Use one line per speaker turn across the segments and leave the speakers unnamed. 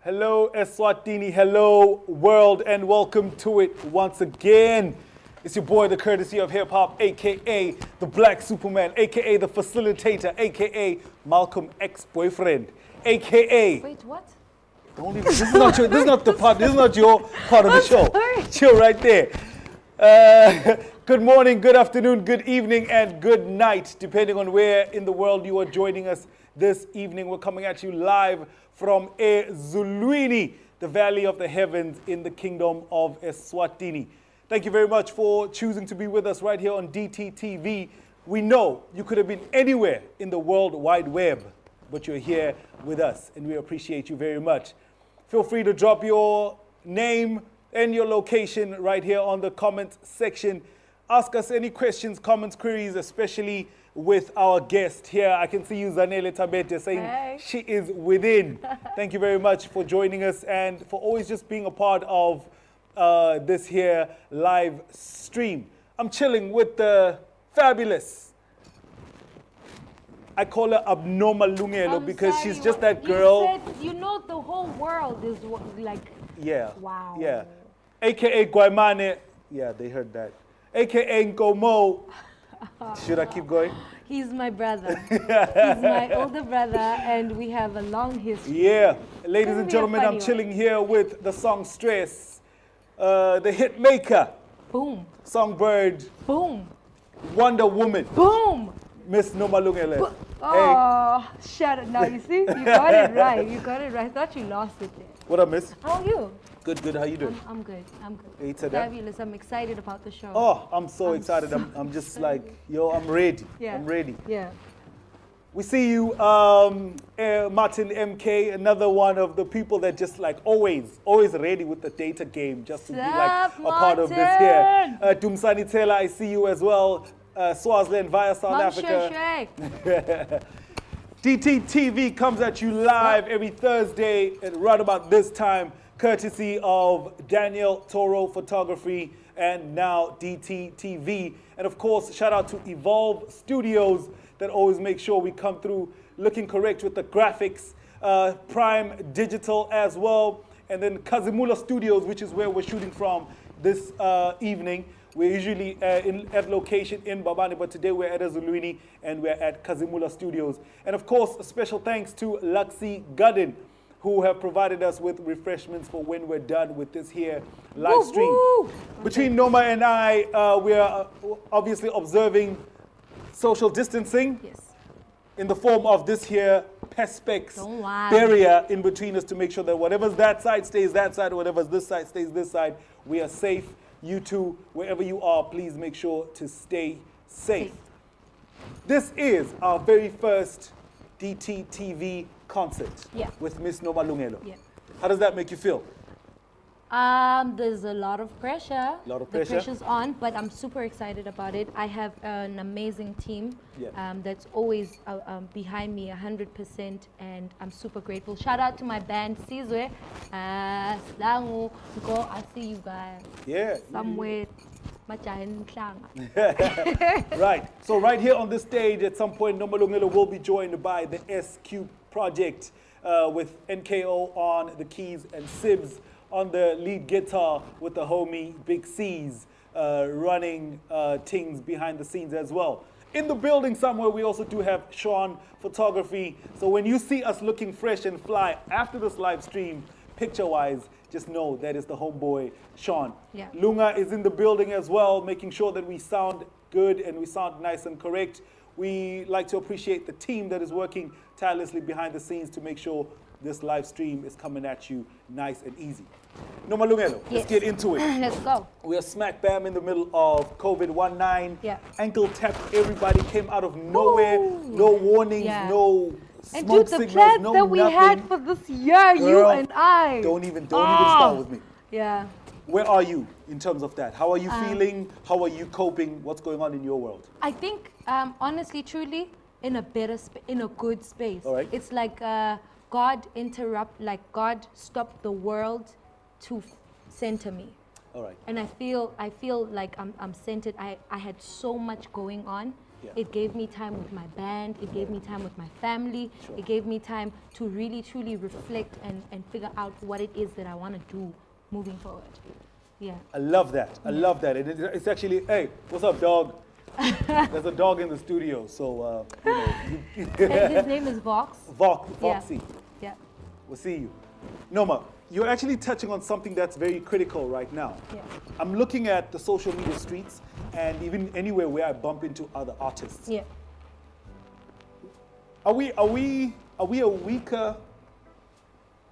Hello, Eswatini. Hello, world, and welcome to it once again. It's your boy, the KrTC of Hip Hop, aka the Black Superman, aka the Facilitator, aka Malcolm ex-boyfriend, aka.
Wait, what?
Don't even. This is not your. This is not the part. This is not your part of the show.
Sorry.
Chill right there. Good morning, good afternoon, good evening, and good night, depending on where in the world you are joining us this evening. We're coming at you live from Ezulwini, the Valley of the Heavens in the Kingdom of Eswatini. Thank you very much for choosing to be with us right here on DTTV. We know you could have been anywhere in the World Wide Web, but you're here with us, and we appreciate you very much. Feel free to drop your name and your location right here on the comment section. Ask us any questions, comments, queries, especially with our guest here. I can see you, Zanele Tabete, saying
Hey.
she is within. Thank you very much for joining us and for always just being a part of this here live stream. I'm chilling with the fabulous, I call her Nomalungelo because she's just that girl.
You said, you know, the whole world is like.
Yeah.
Wow.
Yeah. AKA Guaymane. Yeah, they heard that. AKA Nkomo. Should I keep going?
He's my brother. He's my older brother, and we have a long history.
Yeah. Ladies
Gonna
and
be a
gentlemen,
funny
I'm chilling here with the songstress, the hit maker,
Boom.
songbird,
Boom.
Wonder Woman,
Boom.
Miss Nomalungelo.
Oh, shut it. Now, you see, you got it right. You got it right. I thought you lost it there.
What up, miss?
How are you?
Good, good. How you doing?
I'm good. I'm good.
Hey, Tada.
Fabulous. I'm excited about the show.
Oh, I'm so
I'm
excited. I'm just like, yo, I'm ready.
Yeah.
I'm ready.
Yeah.
We see you, Martin MK, another one of the people that just like always ready with the data game, just to be like a part of this here. Dumsani Taylor, I see you as well. Swaziland via South Africa. DTTV comes at you live every Thursday at right about this time, courtesy of Daniel Toro Photography and now DTTV. And of course, shout out to Evolve Studios that always make sure we come through looking correct with the graphics, Prime Digital as well, and then Kazimula Studios, which is where we're shooting from this evening. We're usually at location in Babane, but today we're at Ezulwini and we're at Kazimula Studios. And of course, a special thanks to Laxi Garden, who have provided us with refreshments for when we're done with this here live stream.
Woo!
Between Noma and I, we are obviously observing social distancing.
Yes.
In the form of this here Perspex
Don't worry.
barrier in between us to make sure that whatever's that side stays that side, whatever's this side stays this side. We are safe. You too, wherever you are, please make sure to stay safe. This is our very first DTTV concert with Miss Nomalungelo.
Yeah.
How does that make you feel?
There's a lot of pressure.
A lot of pressure.
The pressure's on, but I'm super excited about it. I have an amazing team that's always behind me 100%, and I'm super grateful. Shout out to my band, Sizwe. Slangu, Go, I see you guys.
Yeah.
Somewhere.
Right. So right here on this stage, at some point, Nomalungelo will be joined by the SQ Project with NKO on the keys and Sibs on the lead guitar with the homie Big C's running things behind the scenes as well. In the building somewhere, we also do have Sean Photography. So when you see us looking fresh and fly after this live stream, picture-wise, just know that is the homeboy, Sean.
Yeah.
Lunga is in the building as well, making sure that we sound good and we sound nice and correct. We like to appreciate the team that is working tirelessly behind the scenes to make sure this live stream is coming at you nice and easy. Nomalungelo, let's get into it.
Let's go.
We are smack bam in the middle of COVID-19.
Yeah.
Ankle tap, everybody came out of nowhere.
Ooh.
No warnings,
Yeah.
no
And
smoke
dude, the
signals,
plans
no
that we
nothing.
had for this year, you
Girl,
and I.
Don't even start with me.
Yeah.
Where are you in terms of that? How are you feeling? How are you coping? What's going on in your world?
I think, honestly, truly, in a good space.
All right.
It's like God stopped the world to center me.
All right.
And I feel like I'm centered. I had so much going on.
Yeah.
It gave me time with my band. It gave me time with my family.
Sure.
It gave me time to really, truly reflect and figure out what it is that I want to do moving forward. Yeah.
I love that. I love that. It's actually, hey, what's up, dog? There's a dog in the studio, so you know.
His name is Vox.
Voxy.
Yeah.
We'll see you. Noma, you're actually touching on something that's very critical right now.
Yeah.
I'm looking at the social media streets and even anywhere where I bump into other artists.
Yeah.
Are we a weaker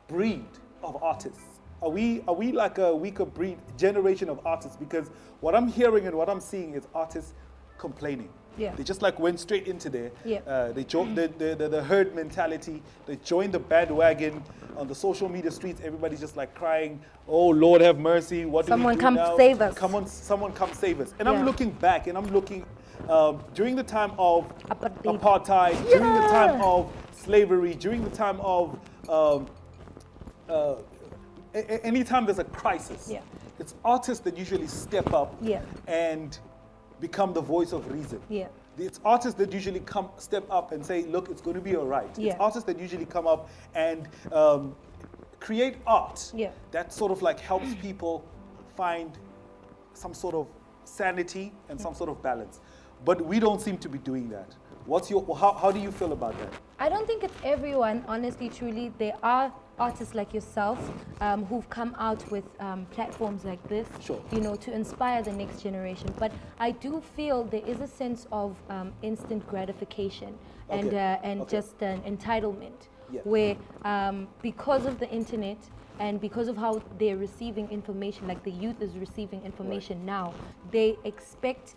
breed of artists? Are we like a weaker breed generation of artists? Because what I'm hearing and what I'm seeing is artists complaining.
Yeah.
They just like went straight into there.
Yeah.
They joined the herd mentality. They joined the bandwagon on the social media streets. Everybody's just like crying, "Oh Lord, have mercy! What do we do now?
Someone come save us!"
Come on, someone come save us! And
Yeah.
I'm looking back, and I'm looking during the time of
Apartheid.
apartheid, during the time of slavery, during the time of anytime there's a crisis.
Yeah.
It's artists that usually step up
Yeah.
and become the voice of reason.
Yeah.
It's artists that usually step up and say, look, it's going to be all right.
Yeah.
It's artists that usually come up and create art
Yeah.
that sort of like helps people find some sort of sanity and some sort of balance. But we don't seem to be doing that. How do you feel about that?
I don't think it's everyone, honestly, truly. There are artists like yourself who've come out with platforms like this,
Sure.
you know, to inspire the next generation. But I do feel there is a sense of instant gratification and
Okay.
just an entitlement,
Yeah.
where because of the internet and because of how they're receiving information, like the youth is receiving information now, they expect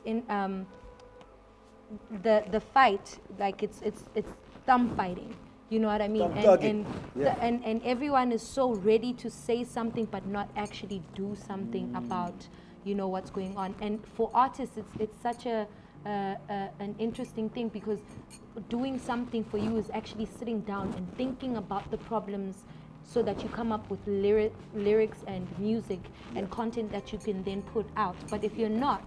the fight, like it's thumb fighting. You know what I mean?
Thumb thugging. Yeah.
And everyone is so ready to say something but not actually do something about, you know, what's going on. And for artists, it's such an interesting thing, because doing something for you is actually sitting down and thinking about the problems so that you come up with lyrics and music and content that you can then put out. But if you're not,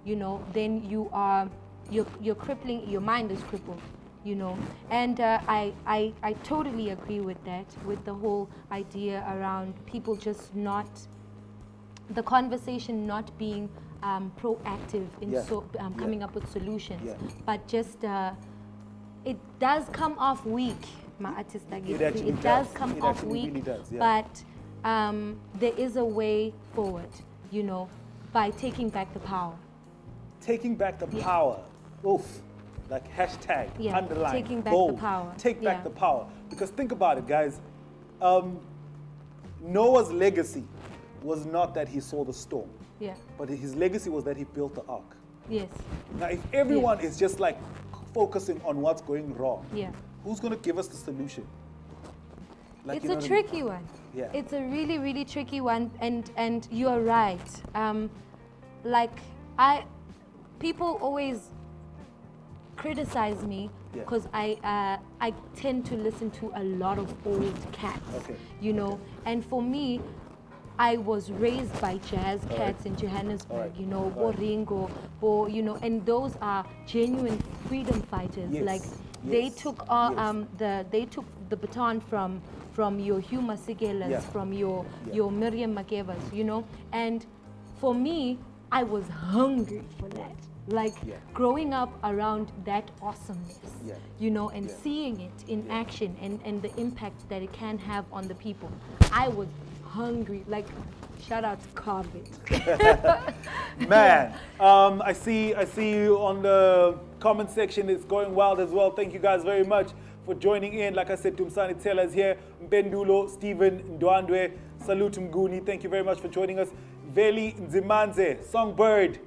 you know, then you're crippling, your mind is crippled, you know. And I totally agree with that, with the whole idea around people just not, the conversation not being proactive in coming up with solutions, but just it does come off weak, my artist. It does come off weak,
really does, yeah.
but there is a way forward, you know, by taking back the power.
Taking back the power. Oof. Like hashtag, underline,
taking back
bold.
the power.
Take back the power. Because think about it, guys. Noah's legacy was not that he saw the storm.
Yeah.
But his legacy was that he built the ark.
Yes.
Now, if everyone is just like focusing on what's going wrong, who's going to give us the solution? Like,
it's a tricky one.
Yeah.
It's a really, really tricky one, and you're right. People always criticize me because I tend to listen to a lot of old cats, you know. And for me, I was raised by jazz cats in Johannesburg, you know, Boringo, you know, and those are genuine freedom fighters. Like they took they took the baton from your Hugh Masigelas, from your Miriam Makebas, you know. And for me, I was hungry for that. Like growing up around that awesomeness, you know, and seeing it in action and the impact that it can have on the people. I was hungry. Like, shout out to COVID.
Man, I see you on the comment section. It's going wild as well. Thank you guys very much for joining in. Like I said, Tumsani Taylor is here. Mpendulo, Stephen Ndwandwe, Salute Mguni. Thank you very much for joining us. Veli Nzimanze, Songbird.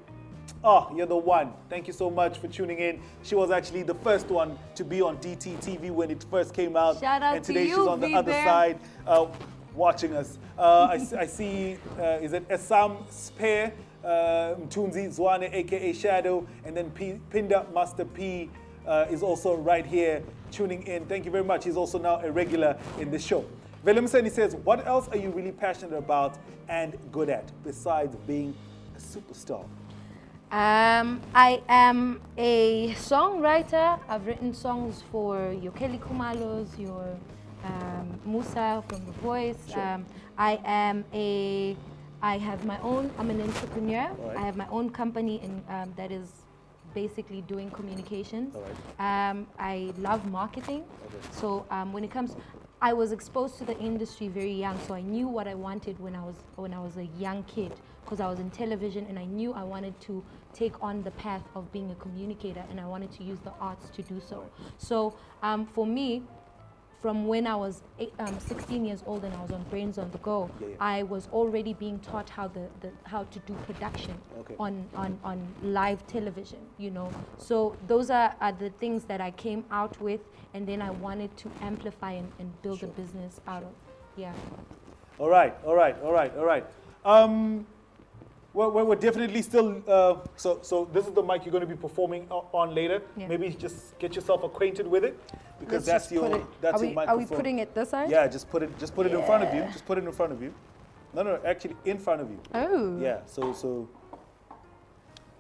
Oh, you're the one. Thank you so much for tuning in. She was actually the first one to be on DTTV when it first came out.
Shout out
and today
to you,
she's on the other side watching us. I see, is it Esam Spare, Mtunzi Zwane, aka Shadow, and then Pinda Master P is also right here tuning in. Thank you very much. He's also now a regular in the show. Velimseni says, what else are you really passionate about and good at besides being a superstar?
I am a songwriter. I've written songs for your Kelly Kumalos, your Musa from The Voice.
Sure.
I have my own, I'm an entrepreneur.
Right.
I have my own company that is basically doing communications.
Right.
I love marketing.
Okay.
So when it comes, I was exposed to the industry very young, so I knew what I wanted when I was a young kid, because I was in television and I knew I wanted to take on the path of being a communicator, and I wanted to use the arts to do so. So for me, from when I was 16 years old and I was on Brains on the Go, I was already being taught how to do production on live television, you know. So those are the things that I came out with, and then I wanted to amplify and build a business out of. Yeah.
All right. We're definitely still, so this is the mic you're going to be performing on later.
Yeah.
Maybe just get yourself acquainted with it, because
Let's
that's your microphone.
Are we putting it this side?
Yeah, just put it in front of you. Just put it in front of you. No, actually in front of you.
Oh.
Yeah, so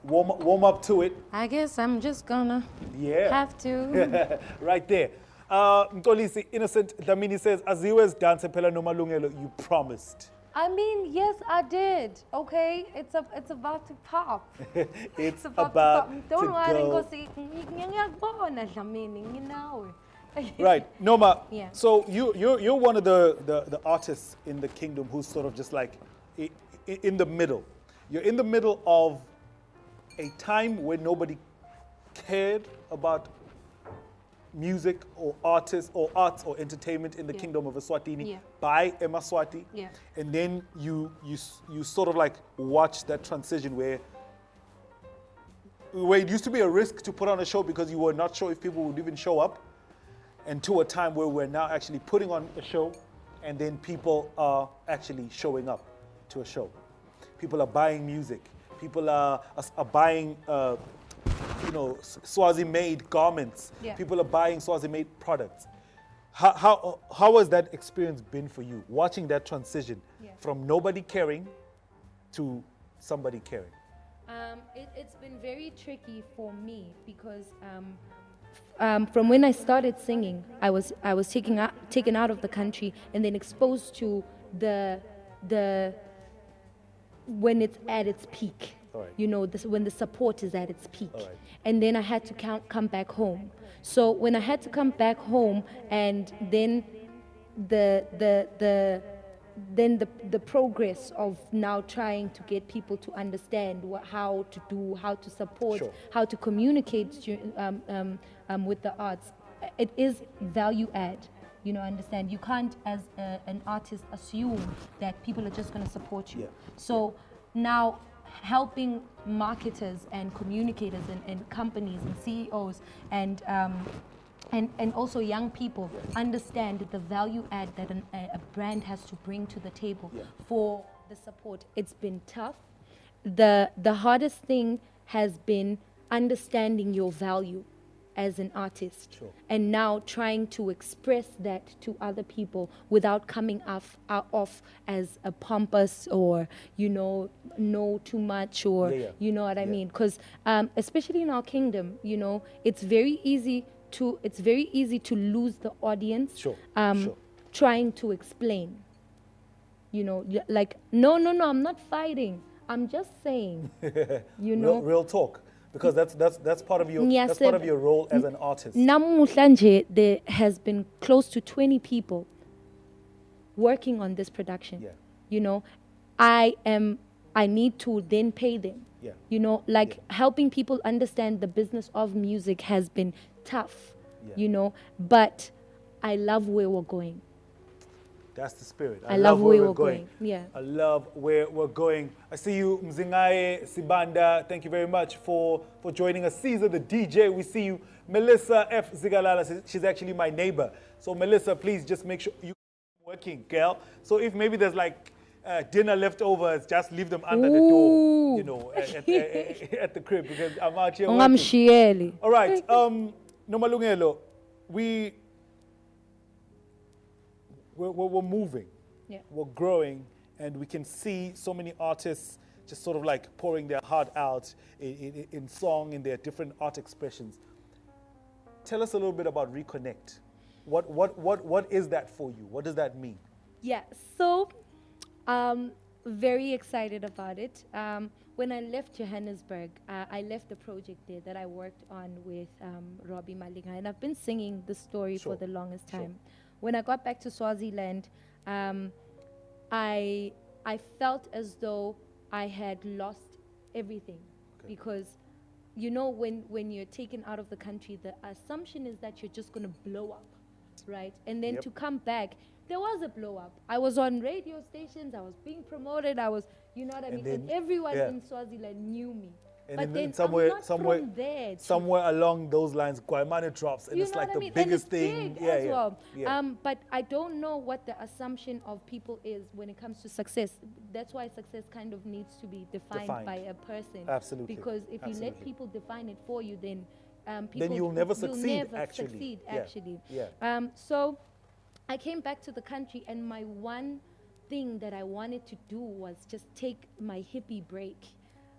warm up to it.
I guess I'm just gonna have to.
Right there. Mtolisi Innocent Dlamini says, Aziwe's dance phela Nomalungelo, you promised.
I mean, yes, I did. Okay, it's about to pop.
It's about
to pop. Don't worry,
go.
Nkosi. Ngiyakubona Dlamini, nginawe.
Right, Noma.
Yeah.
So you're one of the artists in the kingdom who's sort of just like in the middle. You're in the middle of a time where nobody cared about music or artists or arts or entertainment in the kingdom of Eswatini by Emaswati.
Yeah.
And then you sort of like watch that transition where it used to be a risk to put on a show because you were not sure if people would even show up, and to a time where we're now actually putting on a show and then people are actually showing up to a show. People are buying music. People are buying Swazi-made garments.
Yeah.
People are buying Swazi-made products. How has that experience been for you, watching that transition from nobody caring to somebody caring?
It's been very tricky for me because from when I started singing, I was taken out of the country and then exposed to the when it's at its peak.
Right.
You know, when the support is at its peak.
Right.
And then I had to come back home. So when I had to come back home, and then the progress of now trying to get people to understand how to support, how to communicate with the arts, it is value add. You know, understand, you can't as an artist assume that people are just going to support you. So now helping marketers and communicators and companies and CEOs and also young people understand the value add that a brand has to bring to the table for the support. It's been tough. The hardest thing has been understanding your value as an artist, and now trying to express that to other people without coming off as a pompous or know too much or you know what I mean, because especially in our kingdom, you know, it's very easy to lose the audience trying to explain, you know, like no I'm not fighting, I'm just saying, you know,
real talk. Because that's part of your role as an artist.
Namuhla nje, there has been close to 20 people working on this production. You know, I need to then pay them. You know, like helping people understand the business of music has been tough. You know, but I love where we're going.
That's the spirit.
I love where we're going. Yeah.
I love where we're going. I see you, Mzingaye, Sibanda. Thank you very much for joining us. Caesar, the DJ, we see you. Melissa F. Zigalala, she's actually my neighbor. So Melissa, please just make sure you're working, girl. So if maybe there's like dinner leftovers, just leave them under the door, you know, at the crib, because I'm out here working. All right, Nomalungelo, we're moving, we're growing, and we can see so many artists just sort of like pouring their heart out in song, in their different art expressions. Tell us a little bit about Reconnect. What is that for you? What does that mean?
Yeah, so very excited about it. When I left Johannesburg, I left a project there that I worked on with Robbie Malinga, and I've been singing the story for the longest time. When I got back to Swaziland, I felt as though I had lost everything because, you know, when you're taken out of the country, the assumption is that you're just going to blow up, right? And then to come back, there was a blow up. I was on radio stations, I was being promoted, I was, you know what I mean? And everyone in Swaziland knew me.
And
but then
somewhere along those lines, Guaymane drops, and it's like the biggest thing.
Big as well. But I don't know what the assumption of people is when it comes to success. That's why success kind of needs to be defined by a person.
Absolutely.
Because if you let people define it for you, then
then you'll never succeed. Actually.
So I came back to the country, and my one thing that I wanted to do was just take my hippie break,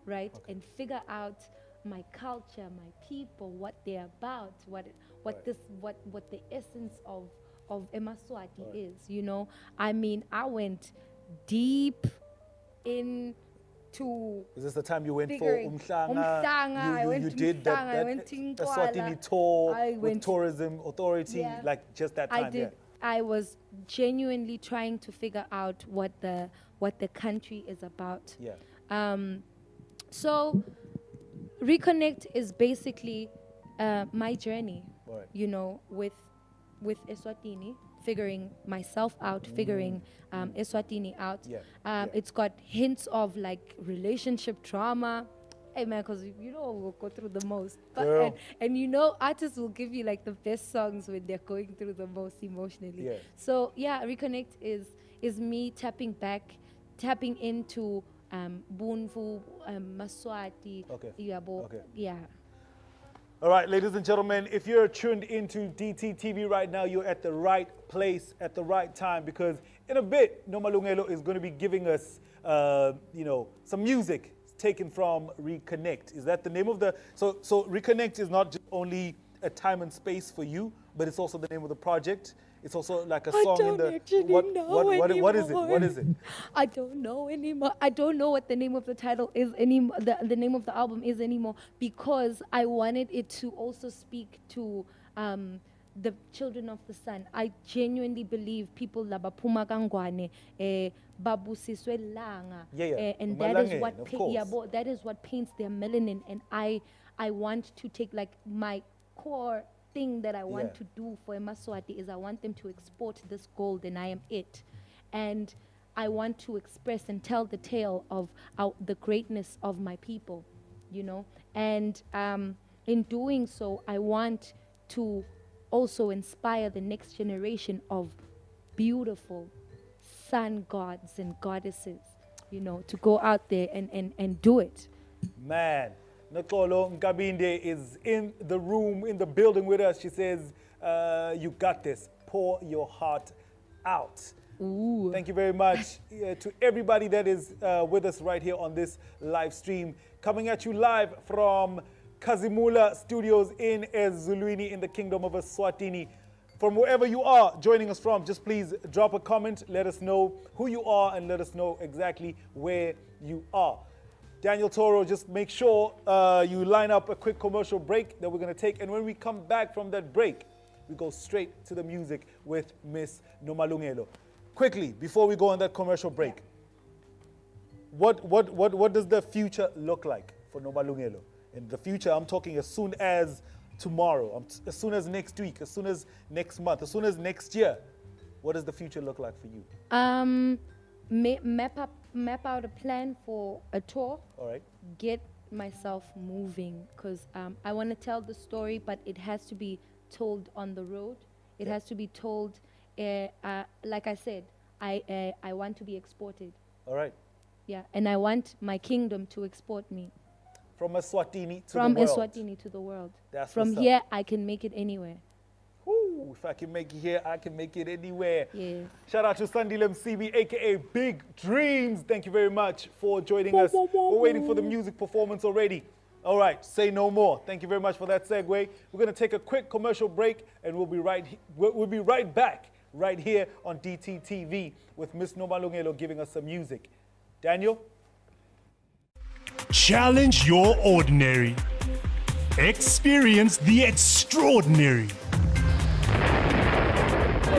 right, and figure out my culture, my people, what they're about, what the essence of Emaswati is. You know, I mean, I went deep into.
Is this the time you went for Umhlanga? You did that Eswatini tour with Tourism Authority, like just that time.
I did. I was genuinely trying to figure out what the country is about. So Reconnect is basically my journey, you know, with Eswatini, figuring myself out, figuring Eswatini out. It's got hints of like relationship trauma. Hey man, because you know we'll go through the most. But, and you know artists will give you like the best songs when they're going through the most emotionally. So yeah, Reconnect is me tapping into Bunfu, Maswati, Yabo. Yeah.
All right, ladies and gentlemen, if you're tuned into DTTV right now, you're at the right place at the right time, because in a bit, Nomalungelo is going to be giving us, you know, some music taken from Reconnect. Is that the name of the... So Reconnect is not just only a time and space for you, but it's also the name of the project. It's also like a song in the... What is it? What is it?
I don't know anymore. I don't know what the name of the title is anymore, the name of the album is anymore, because I wanted it to also speak to the children of the sun. I genuinely believe people labapuma kangwane, babusiswe langa, and that is what paints their melanin. And I want to take like my core thing that I want to do for Emaswati is I want them to export this gold, and I am it. And I want to express and tell the tale of the greatness of my people, you know. And in doing so, I want to also inspire the next generation of beautiful sun gods and goddesses, you know, to go out there and do it.
Man, Nokolo Nkabinde is in the room, in the building with us. She says, you got this. Pour your heart out.
Ooh.
Thank you very much to everybody that is with us right here on this live stream. Coming at you live from Kazimula Studios in Ezulwini in the Kingdom of Eswatini. From wherever you are joining us from, just please drop a comment. Let us know who you are and let us know exactly where you are. Daniel Toro, just make sure you line up a quick commercial break that we're going to take. And when we come back from that break, we go straight to the music with Miss Nomalungelo. Quickly, before we go on that commercial break, what does the future look like for Nomalungelo? In the future, I'm talking as soon as tomorrow, as soon as next week, as soon as next month, as soon as next year. What does the future look like for you?
Map out a plan for a tour.
All right.
Get myself moving, because I want to tell the story, but it has to be told on the road. It has to be told, like I said, I want to be exported.
All right.
Yeah, and I want my kingdom to export me.
From Eswatini to the world.
From Eswatini to the world.
That's
From here, I can make it anywhere.
Ooh. Ooh, if I can make it here, I can make it anywhere.
Yes.
Shout out to Sandile Msibi, aka Big Dreams. Thank you very much for joining us. We're waiting for the music performance already. All right, say no more. Thank you very much for that segue. We're going to take a quick commercial break, and we'll be right back right here on DTTV with Miss Nomalungelo giving us some music. Daniel?
Challenge your ordinary. Experience the extraordinary.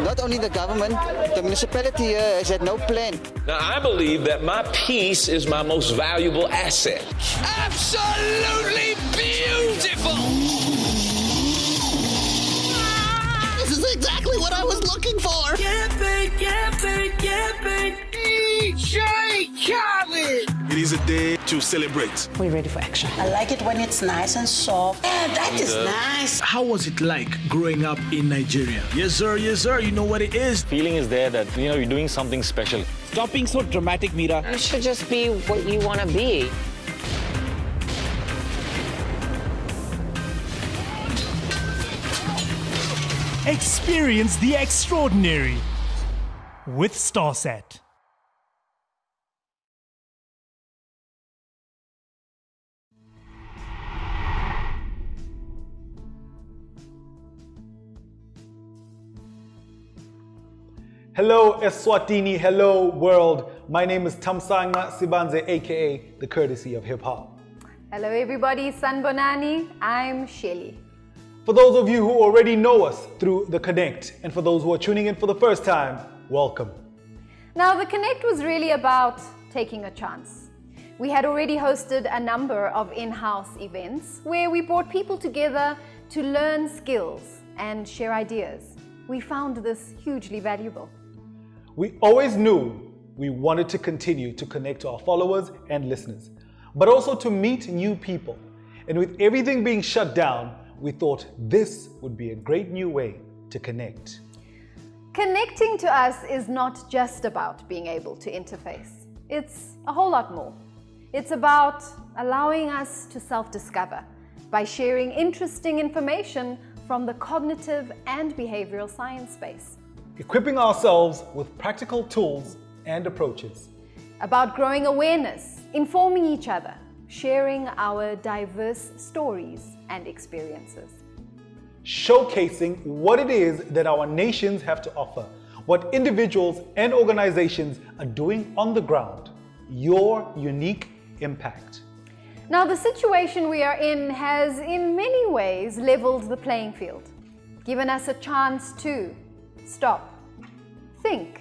Not only the government, the municipality here has had no plan.
Now, I believe that my peace is my most valuable asset.
Absolutely beautiful! This is exactly what I was looking for! DJ Khaled!
It is a day to celebrate.
We're ready for action.
I like it when it's nice and soft. Yeah, that is nice.
How was it like growing up in Nigeria? Yes, sir, you know what it is.
Feeling is there that, you're doing something special.
Stop being so dramatic, Mira.
You should just be what you want to be.
Experience the extraordinary with StarSat.
Hello Eswatini, hello world. My name is Tamsanga Sibanze, aka the KrTC of Hip Hop.
Hello everybody, Sanbonani, I'm Shelly.
For those of you who already know us through the Connect, and for those who are tuning in for the first time, welcome.
Now the Connect was really about taking a chance. We had already hosted a number of in-house events where we brought people together to learn skills and share ideas. We found this hugely valuable.
We always knew we wanted to continue to connect to our followers and listeners, but also to meet new people. And with everything being shut down, we thought this would be a great new way to connect.
Connecting to us is not just about being able to interface. It's a whole lot more. It's about allowing us to self-discover by sharing interesting information from the cognitive and behavioral science space.
Equipping ourselves with practical tools and approaches.
About growing awareness, informing each other, sharing our diverse stories and experiences.
Showcasing what it is that our nations have to offer, what individuals and organizations are doing on the ground, your unique impact.
Now, the situation we are in has in many ways leveled the playing field, given us a chance to stop, think,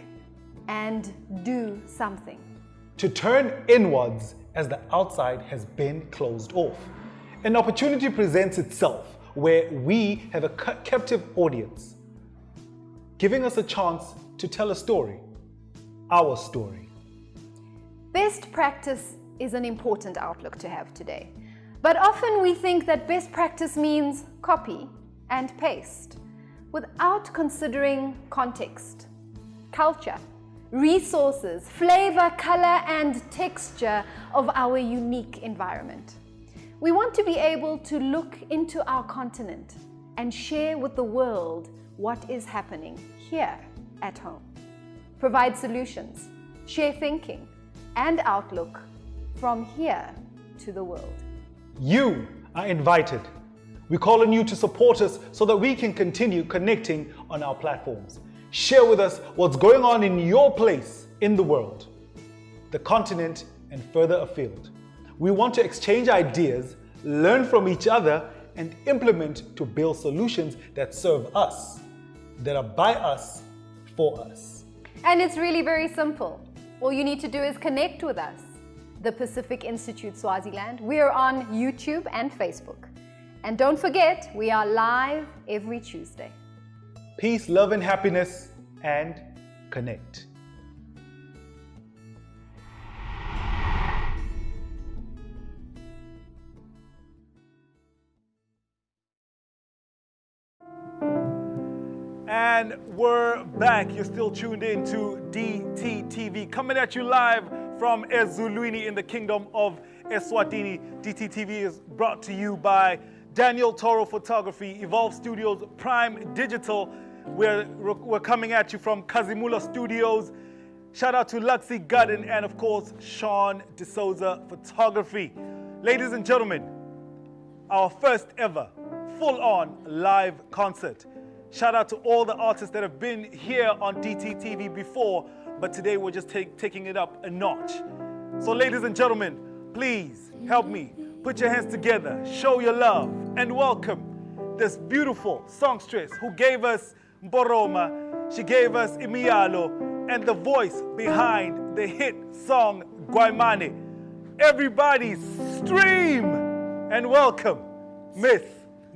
and do something.
To turn inwards as the outside has been closed off. An opportunity presents itself where we have a captive audience, giving us a chance to tell a story, our story.
Best practice is an important outlook to have today. But often we think that best practice means copy and paste without considering context, culture, resources, flavor, color, and texture of our unique environment. We want to be able to look into our continent and share with the world what is happening here at home. Provide solutions, share thinking and outlook from here to the world.
You are invited. We call on you to support us so that we can continue connecting on our platforms. Share with us what's going on in your place in the world, the continent, and further afield. We want to exchange ideas, learn from each other, and implement to build solutions that serve us, that are by us, for us.
And it's really very simple. All you need to do is connect with us. The Pacific Institute Swaziland. We are on YouTube and Facebook. And don't forget, we are live every Tuesday.
Peace, love, and happiness, and connect. And we're back. You're still tuned in to DTTV, coming at you live from Ezulwini in the Kingdom of Eswatini. DTTV is brought to you by Daniel Toro Photography, Evolve Studios, Prime Digital, We're coming at you from Kazimula Studios. Shout out to Luxie Garden and, of course, Sean D'Souza Photography. Ladies and gentlemen, our first ever full-on live concert. Shout out to all the artists that have been here on DTTV before, but today we're just taking it up a notch. So ladies and gentlemen, please help me. Put your hands together, show your love, and welcome this beautiful songstress who gave us Mboroma, she gave us Imialo, and the voice behind the hit song Gwaimane. Everybody stream and welcome Miss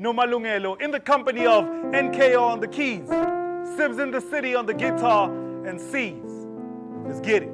Nomalungelo in the company of NKO on the keys, Sibs in the City on the guitar, and C's. Let's get it.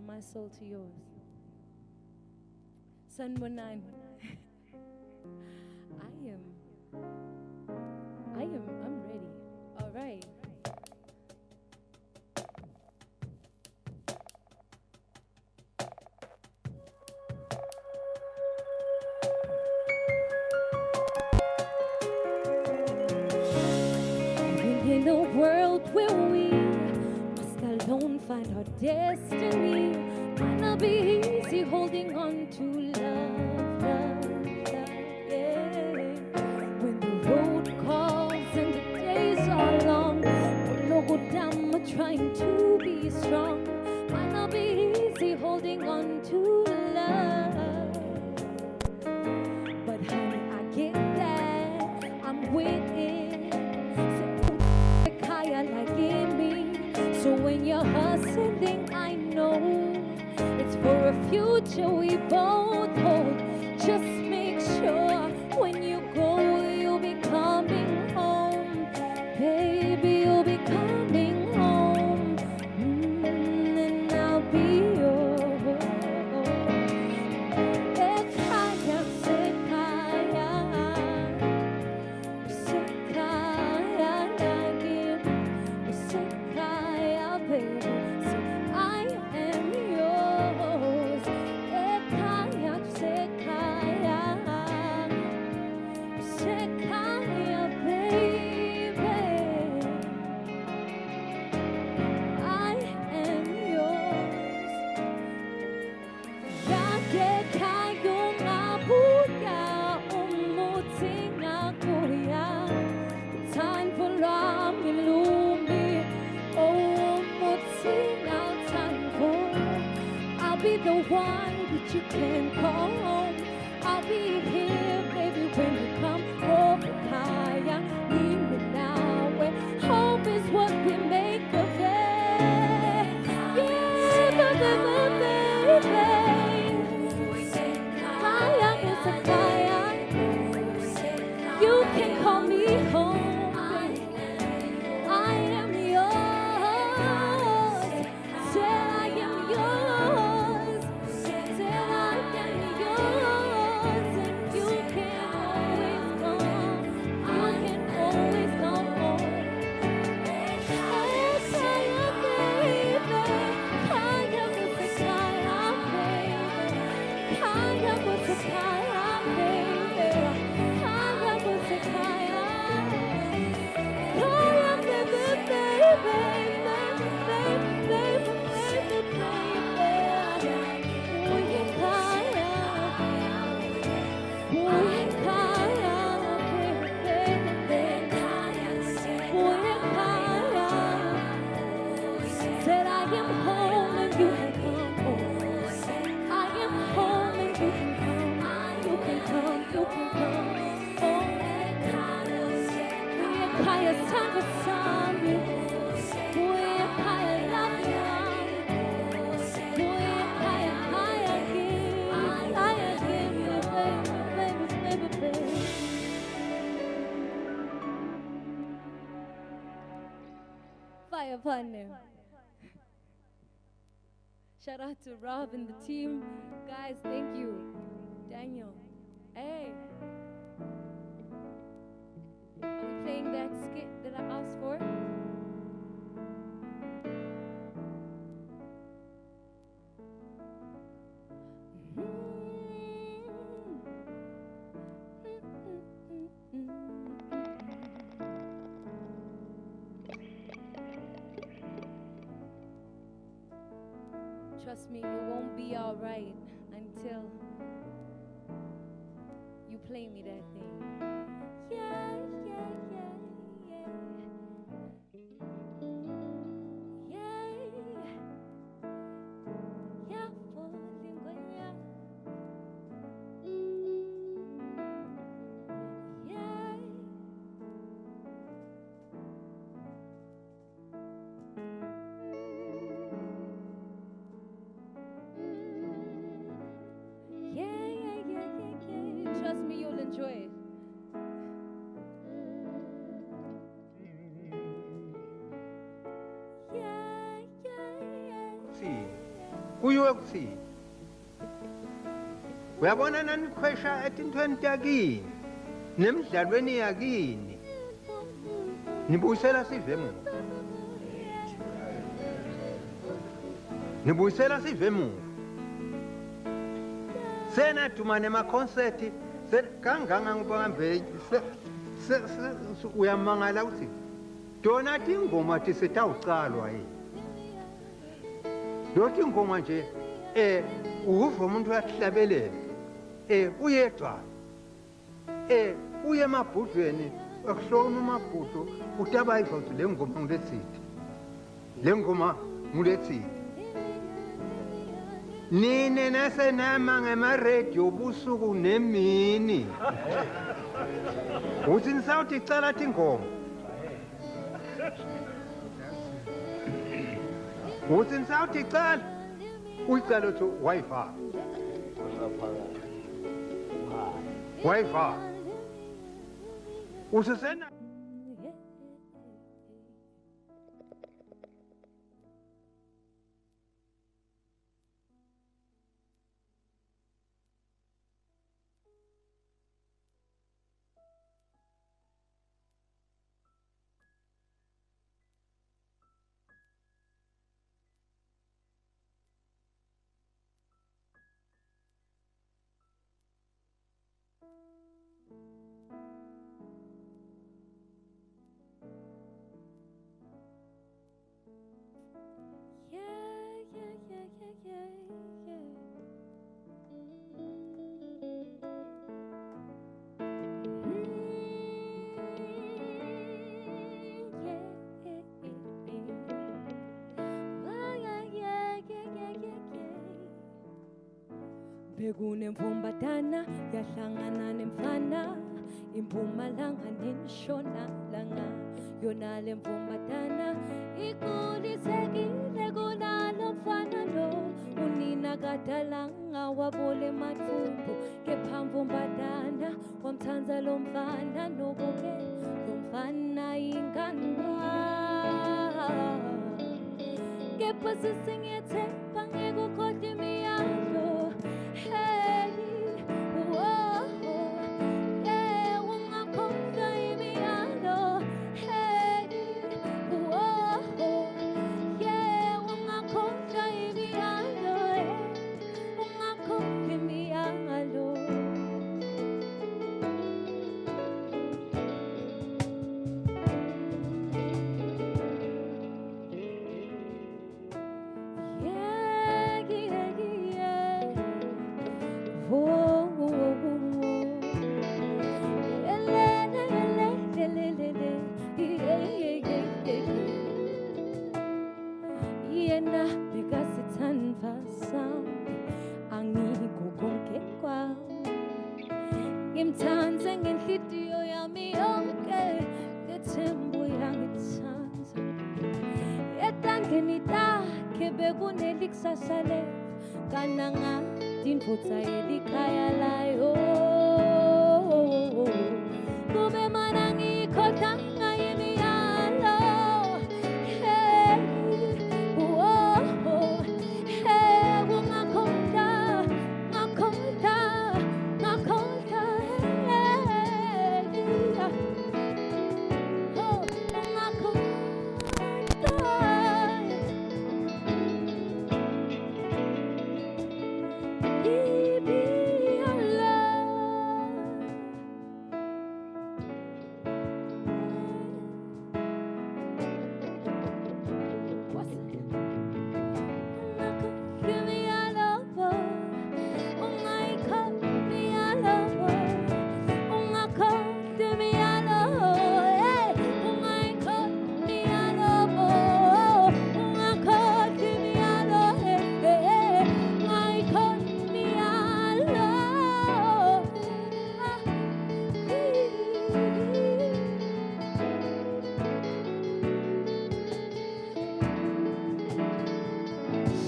My soul to yours. Sanbonani. I'm ready. All right. Living in a world where we must alone find our destiny. Might not be easy holding on to love, yeah. When the road calls and the days are long, we're trying to be strong. Might not be easy holding on to love, but honey, I get that. I'm with it. So higher like in me. So when you're hustling, I know it's for a future we both hold. Just make sure when you go, you'll be coming home. Baby, you'll be coming home. And I'll be yours. Sekaya, sekaya, sekaya, time that you can call home. I'll be here, baby, when you come home. Kaya, need me now. When hope is what we make of it. Yeah, baby. You can call me home. I am yours. Said I am yours. Said I am yours. And you can always come. You can always come home. Yes, I am baby. I am with the Kaya, baby. I am with the Kaya, baby. I am with the Kaya. Said I am home and you can come home. I am home and you can come. You can come, you can come. It's time for something. We're higher, love you. We're higher, higher, give me, baby, baby. Fire partner. Shout out to Rob and the team. Guys, thank you. Daniel. Hey. Are we playing that skit that I asked for? Trust me, it won't be alright until you play me that thing. Yeah, yeah, yeah, yeah. Yeah, yeah, for Linguania. Yeah. Yeah. Trust me, you'll enjoy it.
Kuyiwe kuthini? Uyabona nanikhwesha etintweni takini nemidlalweni yakini. Nibuyisela sive muva. Nibuyisela sive muva. Sena tumane makonserti kanganga ngibambe uyamangala uthi dona tingoma tisitawucalwa yini. Dothi ingoma nje uva umuntu uyahlabelela uyedwa uye emabhudlweni akuhlona umabhudo utabayiva ukuthi le ngoma ngilethile le ngoma ngilethile nine nasenama ngema-radio busuku nemini uthi nisawuthi icala tingoma uthi nisawuthi icala uyicala uthi wayiva usesena
bekunemvumbatana yahlangana nemfana impumalanga nentshonalanga yona le mvumbatana ikulisekile kunalo mfana lo unina kadalanga wabole mathumbu kepha mvumbatana wamthanza lo mfana nokuke lo mfana inganwa kepha sisingethe bangekukhoda imiyalo hey whoa yeah ungakhohlwa imiyalo hey whoa yeah ungakhohlwa imiyalo ungakhohlwa imiyalo yena bekasithanda sami angikho konke kwami ngimthanda ngenhliziyo yami yonke ngethemba uyangithanda etandleni takhe bekunelikusasa lethu kananga indvodza yelikhaya layo kube mana ngikhohlanga imiyalo hey whoa hey ungakhohlwa ngakhohlwa ngakhohlwa hey oh ungakhohlwa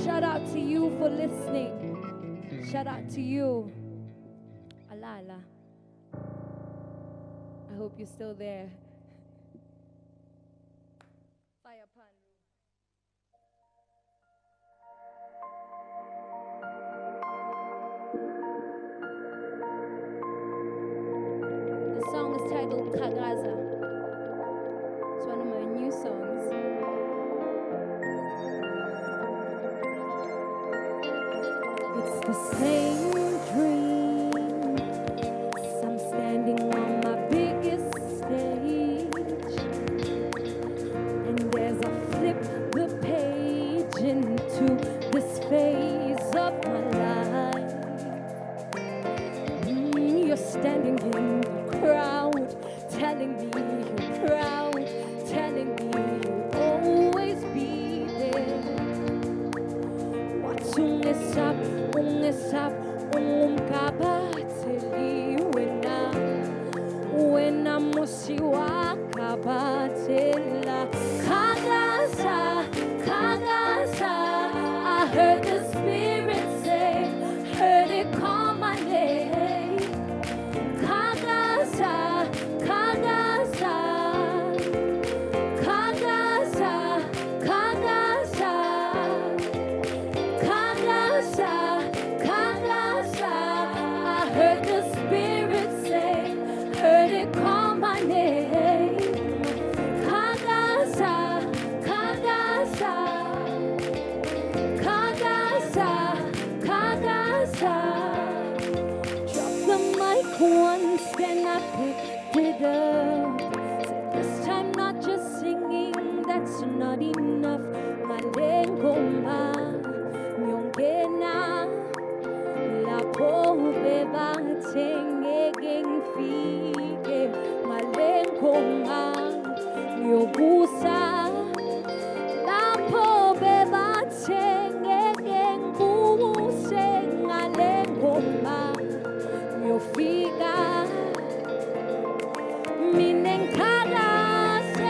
Shout out to you for listening. Shout out to you. Alala. I hope you're still there. Fire pan. The song is titled Kagaza. It's one of my new songs. It's the same dream. I'm standing on my biggest stage, and there's a flip the page into this phase of my life. You're standing in the crowd, telling me you're proud, telling me you'll always be there. Ungesab, umkabatheli wena musi wakabathela Kagaza, Kagaza, I heard the spirit say, heard it call my name Kagaza, Kagaza, Kagaza, Kagaza Kagaza, Kagaza, I heard the spirit say, heard it call my name. Kagaza, Kagaza, Kagaza, Kagaza. Drop the mic once, then I picked it up. This time not just singing, that's not enough. Malengoma. Nyongena lapho bebathengeke ngifike malengoma ngiyobusa lapho bebathengeke ngibuse ngalengo Noma uyofika mina ngithakase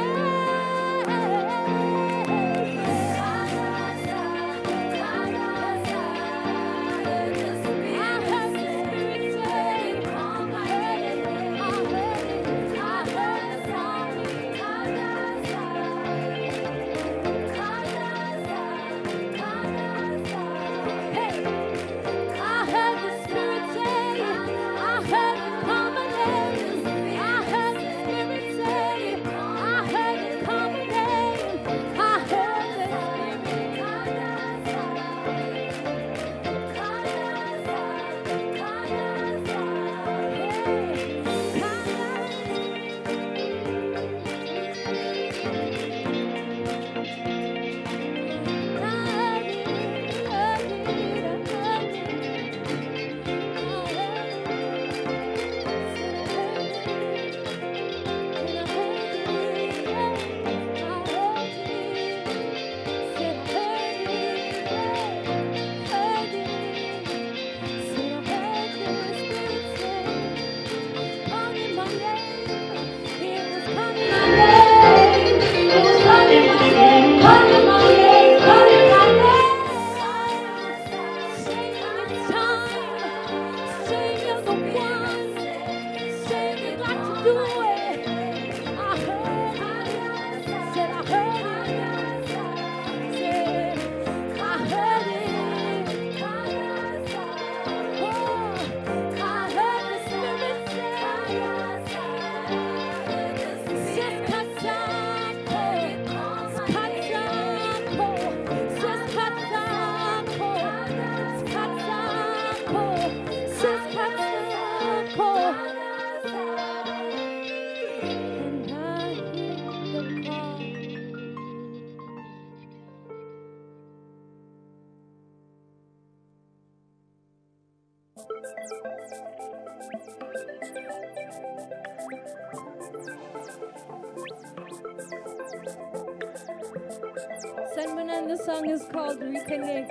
Simon, and the song is called Reconnect.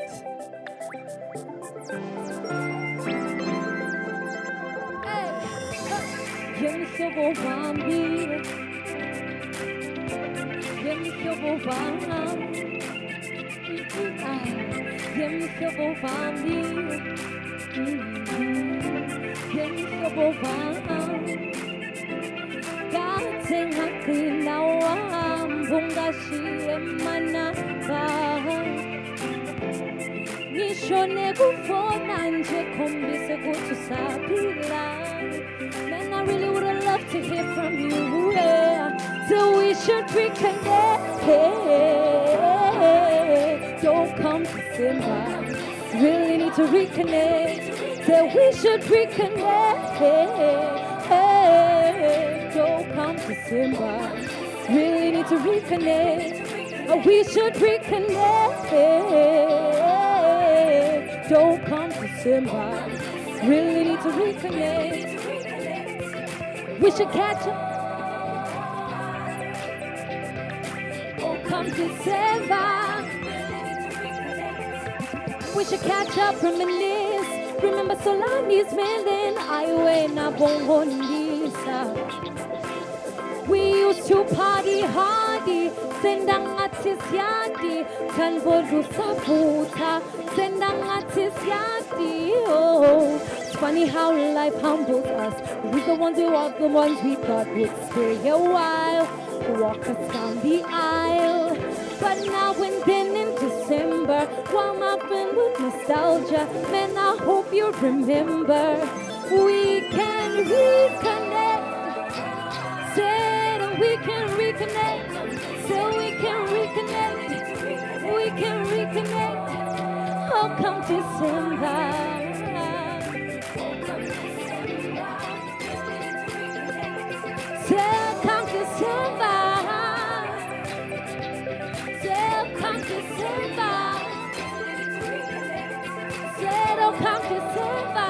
Nishone kufona nje khombise kuthi usaphila. Man, I really would have loved to hear from you. So we should reconnect. Don't come to Simba. Really need to reconnect. So we should reconnect. Don't come to Simba. Really need to reconnect. We should reconnect. Don't come to Simba. Really need to reconnect. We should catch up. Oh, come to Simba. We should catch up, reminisce. Remember Solani's Melin, Iwena Bongonisa. We used to party hardy, sendang atis yadi, tanbodu sabuta, sendang atis yadi. Oh, it's funny how life humbles us. We're the ones who are the ones we thought would stay a while, walk us down the aisle. But now and then in December, while mopping with nostalgia, man, I hope you remember. We can reconnect. Said we can reconnect. So we can reconnect. We can reconnect. Oh, come to Simba. So come to Simba. Come to Simba. Said, oh, come to Simba.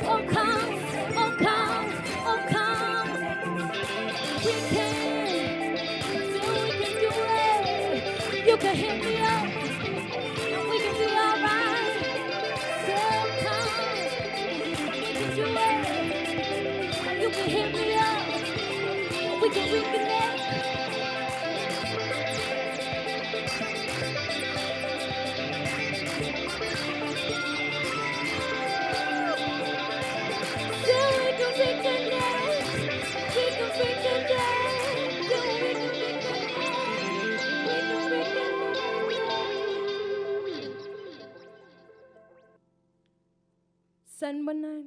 Oh, come, oh, come, oh, come. We can do it. You can hit me up. We can be alright. Sanbanan.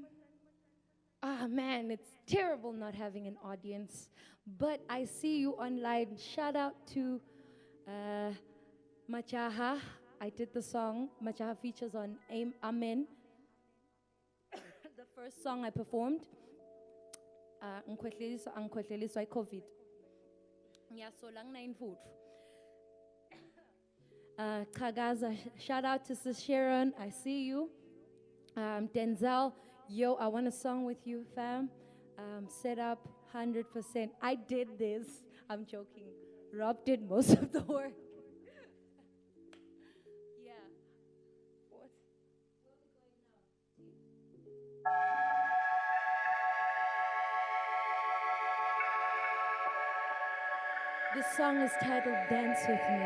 Ah, man, it's terrible not having an audience. But I see you online. Shout out to Machaha. I did the song. Machaha features on Amen. The first song I performed. Ngikhohleliswa i-COVID. Ngiyasola ngina food. Kagaza, shout out to Sis Sharon. I see you. Denzel, yo, I want a song with you, fam. Set up 100%. I did this. I'm joking. Rob did most of the work. Yeah. What? This song is titled Dance With Me.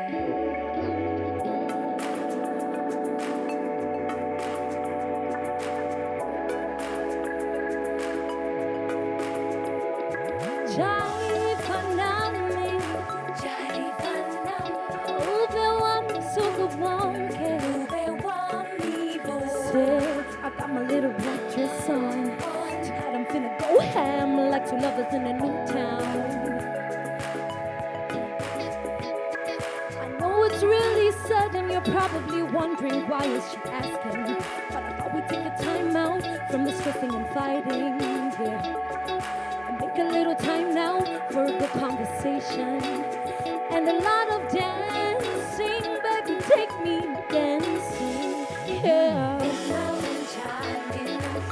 I got my little black dress on. Tonight I'm finna go ham like two lovers in a new town. I know it's really sudden, you're probably wondering why is she asking. But I thought we'd take a time out from the stressing and fighting, yeah. And make a little time now for a good conversation and a lot of dancing, baby, take me dancing, yeah.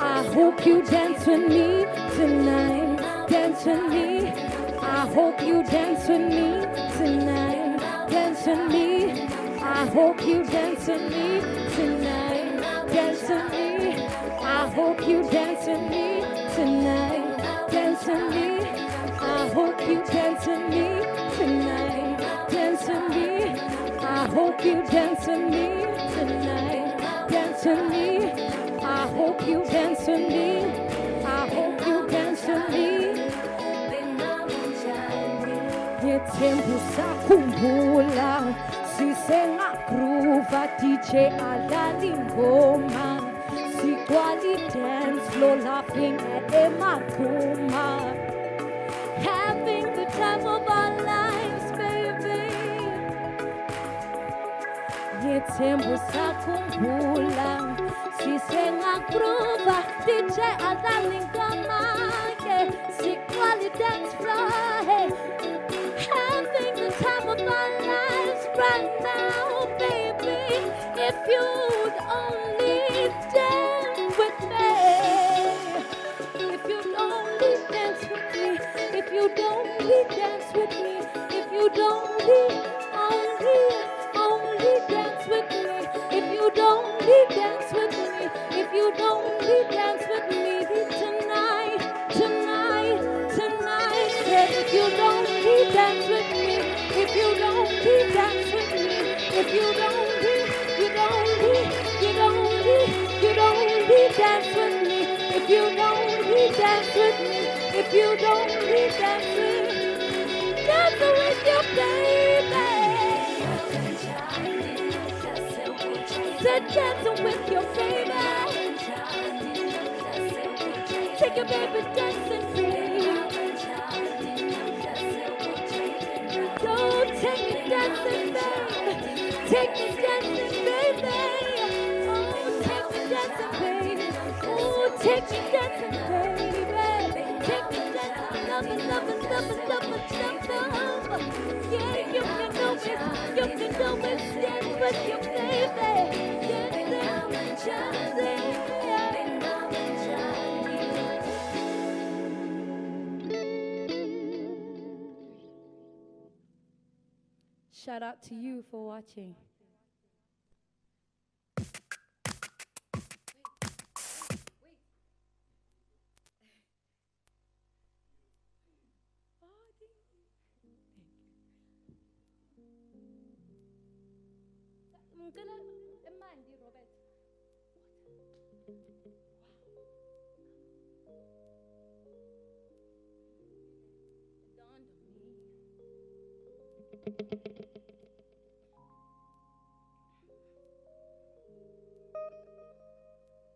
I hope you dance with me tonight, dance with me. I hope you dance with me tonight, dance with me. I hope you dance with me tonight, dance with me. I hope you dance with me tonight, dance with me. I hope you dance with me tonight, dance with me. I hope you dance with me tonight, dance with me. I hope you dance with me. I hope you dance with me. Ngetembu sakhumbula sisengagroova DJ adlala ingoma sigcwala dance floor laughing at emagquma, having the time of our lives, baby. Ngetembu sakhumbula sisengagroova DJ adlala ingoma sigcwala dance floor, hey. Having the time of our lives right now, baby. If you'd only dance with me, if you'd only dance with me, if you'd only dance with me, if you'd only dance with me, if you'd only dance with me, if you'd only dance with me tonight, yeah, if you'd only dance with me, if you'd only dance with me, if you'd only dance with me, if you'd only dance with me, if you'd only dance with your baby. Said dancing with your baby. Take your baby dancing, baby. Don't take me dancing, baby. Take me dancing, baby. Oh, take me dancing, baby. Oh, take me dancing, baby. Take me dancing, loving, loving, loving, loving, loving. Yeah, you can always dance with your baby. Shout out to you for watching.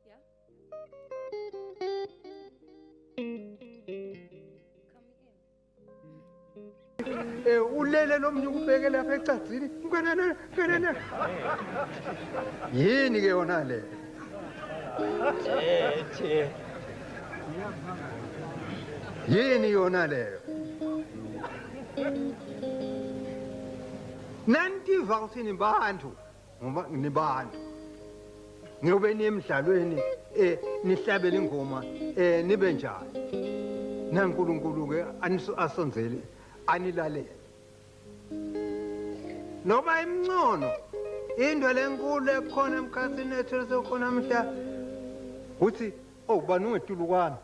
Yeah?
Ulele nomnye ubheke lapha ecadzini. Ngwana. Yini ke yona le? Yini yona leyo? Nanti vakuthini bantu. Ngoba nibantu. Ngiyobe nemidlalweni nihlabele ingoma nibe njani. NaNkulunkulu ke asonzele anilalele. Noba imncono into lenkulu ekhona emkhathini ethu sekhona mhla uthi bani ungetulu kwami.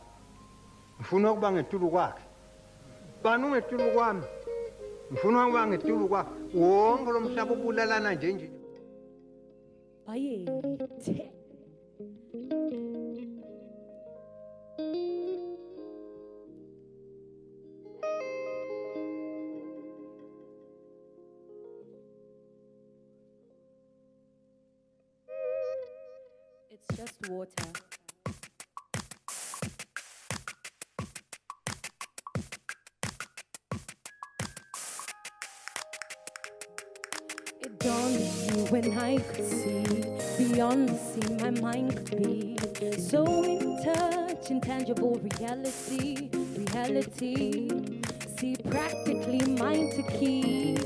Ngifuna ukuba ngetulu kwakhe. Bani ungetulu kwami. Ngifuna ukuba ngetulu kwakhe. Wonke lo mhlaba ubulalana nje.
Aye. It's just water. It dawned on me when I could see beyond the sea, my mind could be so in touch, intangible reality. See, practically mine to keep.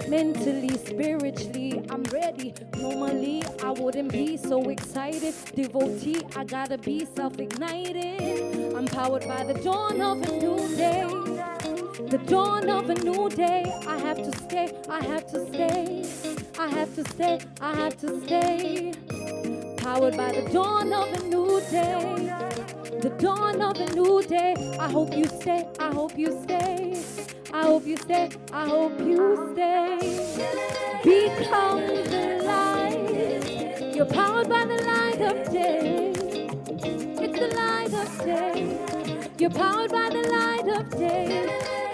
Mentally, spiritually, I'm ready. Normally, I wouldn't be so excited. Devotee, I gotta be self-ignited. I'm powered by the dawn of a new day. The dawn of a new day. I have to stay. I have to stay. Powered by the dawn of a new day. The dawn of a new day. I hope you stay. I hope you stay. I hope you stay. I hope you stay. Become the light. You're powered by the light of day. It's the light of day. You're powered by the light of day.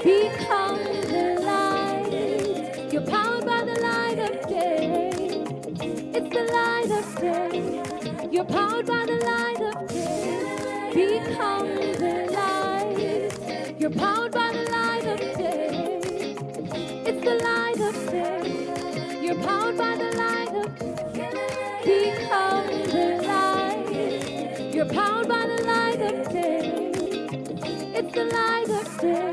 Become the light. You're powered by the light of day. It's the light of day. You're powered by the light of day. Become the light. You're powered by the light of day. It's the light of day. You're powered by the light of day. Become the light. You're powered by the light of day. It's the light of day.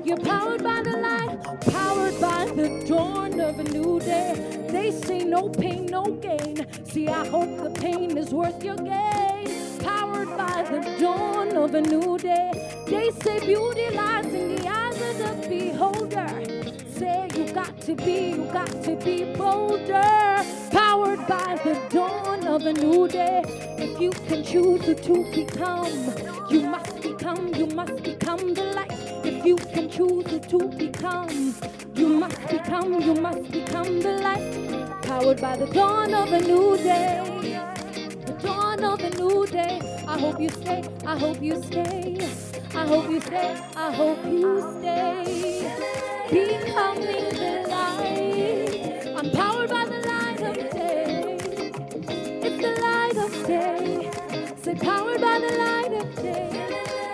You're powered by the light. Powered by the dawn of a new day. They say no pain, no gain. See, I hope the pain is worth your gain. Powered by the dawn of a new day. They say beauty lies in the eyes of the beholder. Say you got to be bolder. Powered by the dawn of a new day. If you can choose to become, you must become the light. If you can choose to become, you must become the light. Powered by the dawn of a new day. The dawn of a new day. I hope you stay. I hope you stay. I hope you stay. I hope you stay. Becoming the light. I'm powered by the light of day. It's the light of day. Say powered by the light of day.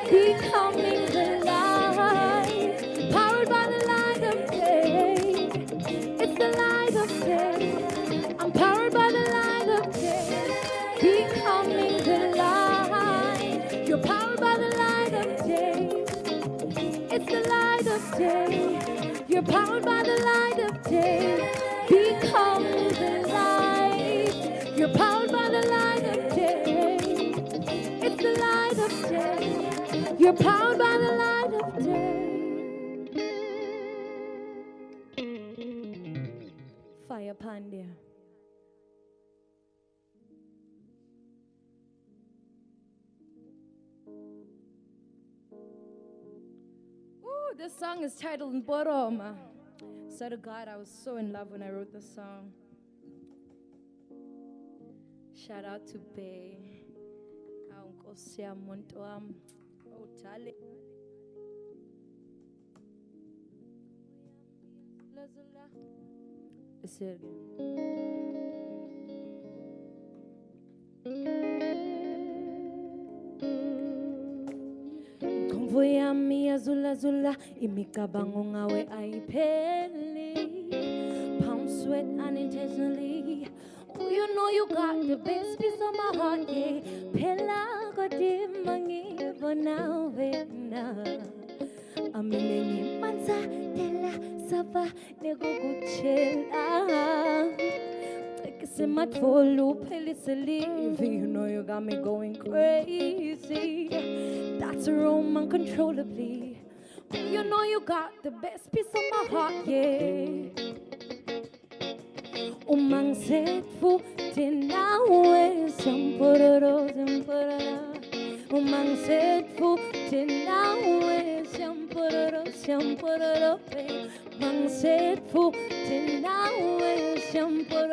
Becoming the light. Powered by the light of day. It's the light of day. I'm powered by the light of day. Becoming the light. You're powered by the light of day. It's the light of day. You're powered by the light of day. Become the light. You're powered by the light of day. It's the light of day. You're powered by the light of day. Fire Pandya. This song is titled Nboroma. So to God, I was so in love when I wrote this song. Shout out to Bay. Oh, Tali. Listen again. Imvu yami yazula zula, imikabango ngawe ayipheli. Palm sweat unintentionally. Oh, you know you got the best piece of my heart, yeah. Phela kodima ngibona na. Amile ngimanza tela sava nekukutshela. You know you got me going crazy. That's wrong uncontrollably. You know you got the best piece of my heart, yeah. Umang set foot in our shampoo, Umang set foot in our shampoo, Umang set foot in our shampoo,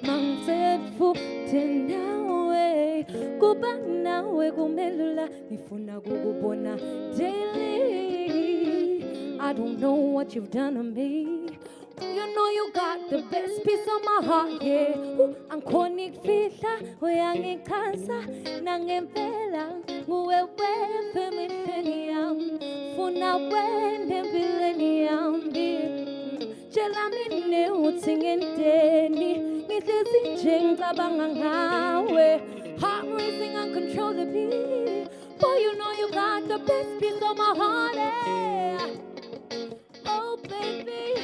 Mang set foot in our kuba nawe kumelula nifuna kukubona daily. I don't know what you've done to me. You know you got the best piece of my heart, yeah. Angkhona ikufihla uyangichaza nangempela nguwe wefe emehlweni yami funa wende empilweni yami tshela mina uthi ngenteni ngihlezi nje ngicabanga ngawe heart racing uncontrollably. Boy, you know you got the best piece of my heart, yeah. Oh baby,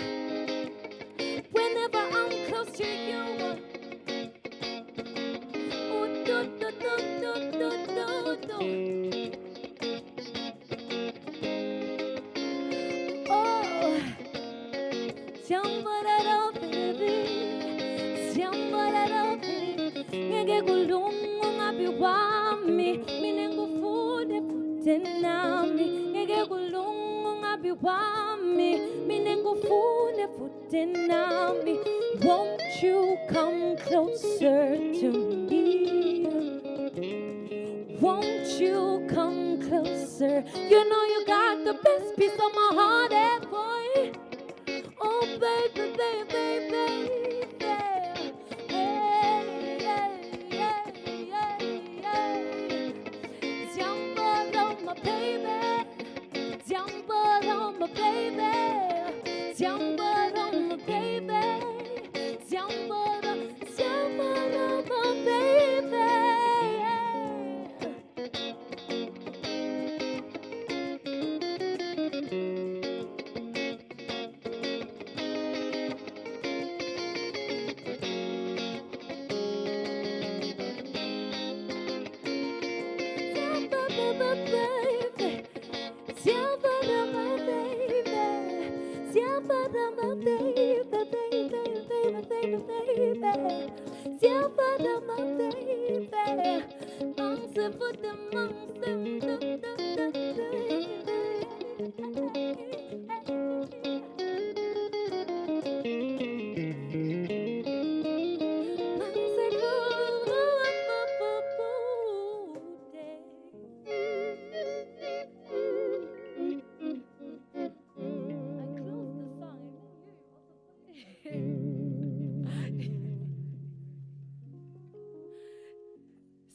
whenever I'm close to you, oh do do do do do do do. Oh, jambararo baby, jambararo baby. Ngeke kulunga ngabi wami, mina ngufune futhi nami. Ngeke kulunga ngabi wami, mina ngufune futhi nami. Won't you come closer to me? Won't you come closer? You know you got the best piece of my heart, eh, boy? Oh, baby, baby, baby. Hey, hey, hey, hey, hey. Jump on my baby. Jump on my baby. Jump on my baby. Jump on my baby.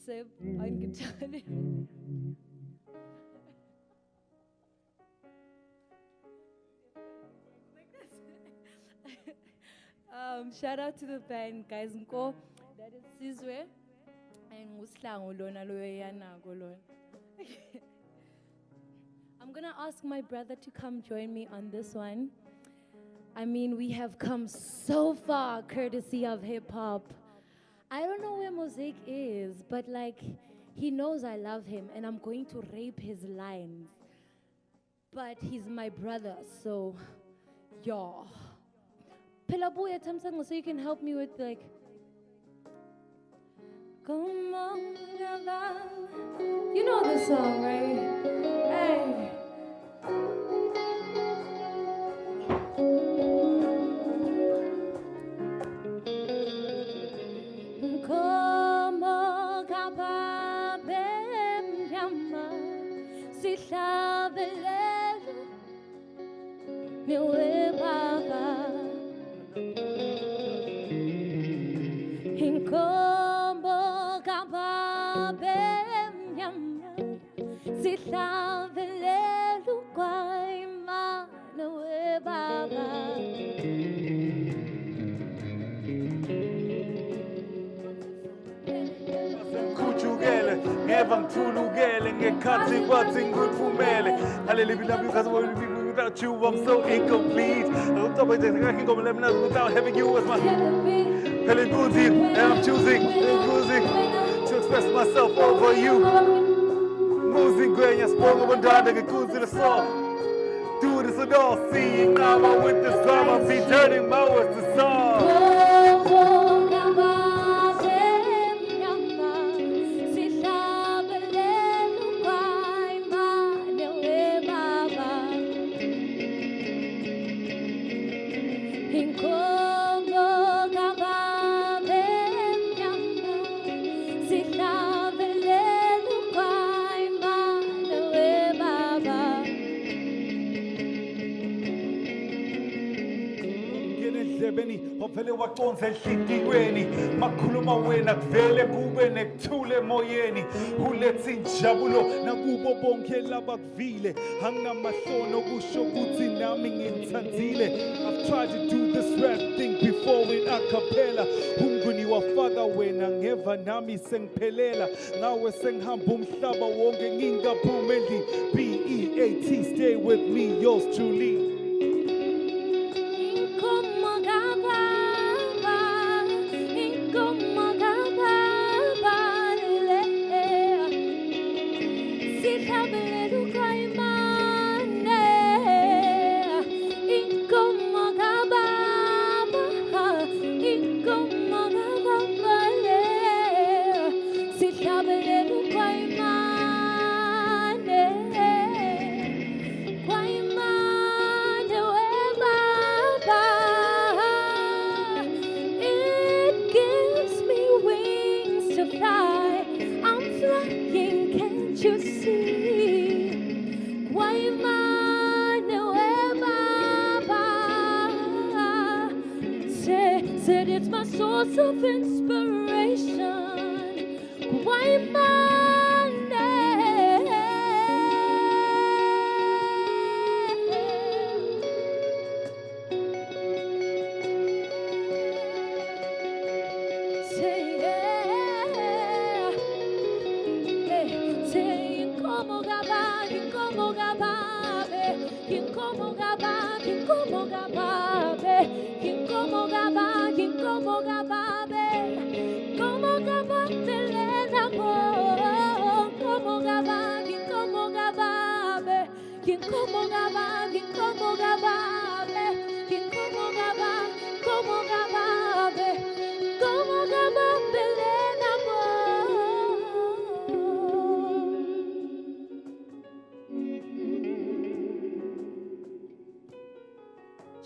Seb eingeteilt. Shout out to the band, guys. That is Sizwe and Muslangu lona loyana golon. I'm gonna ask my brother to come join me on this one. I mean, we have come so far, courtesy of hip hop. I don't know where Mosaic is, but like, he knows I love him and I'm going to rape his lines. But he's my brother, so, yeah. Pelabuya Tamsango, so you can help me with like, come on, you know the song, right? Hey. sihlabelela ukwayimana webaba.
Kuchugele, ngeva ngithulukele ngekhathi kwathi ngikuphumele. Ngaleli bila because without you I'm so incomplete. Without having you as my Pelin Booty, and I'm choosing to express myself over you. Moving Gwenya sprung up and down like a cool to the song. Do this and all, seeing now with this drum, I'll be turning my words to song. Vele waconza enhlitiyweni makhuluma wena kuvele kube nekuthula emoyeni uletha injabulo nakubo bonke labakuvile anginamahloni okusho ukuthi nami ngimthandile. I've tried to do this rap thing before in a cappella umnguni wafaka wena ngeva nami sengiphelela ngawe sengihamba umhlaba wonke ngingaphumeli BEAT stay with me yours truly.
Said it's my source of inspiration. Why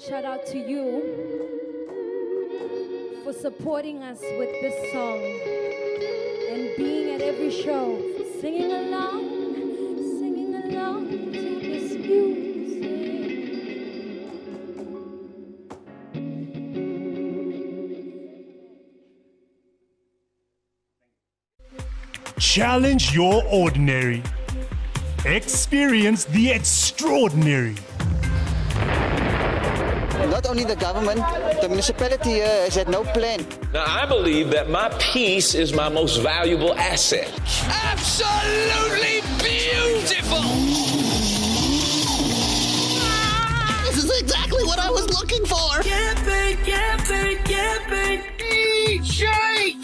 shout out to you for supporting us with this song and being at every show, singing along to this music.
Challenge your ordinary. Experience the extraordinary.
Not only the government, the municipality here has had no plan.
Now, I believe that my peace is my most valuable asset.
Absolutely beautiful! This is exactly what I was looking for! DJ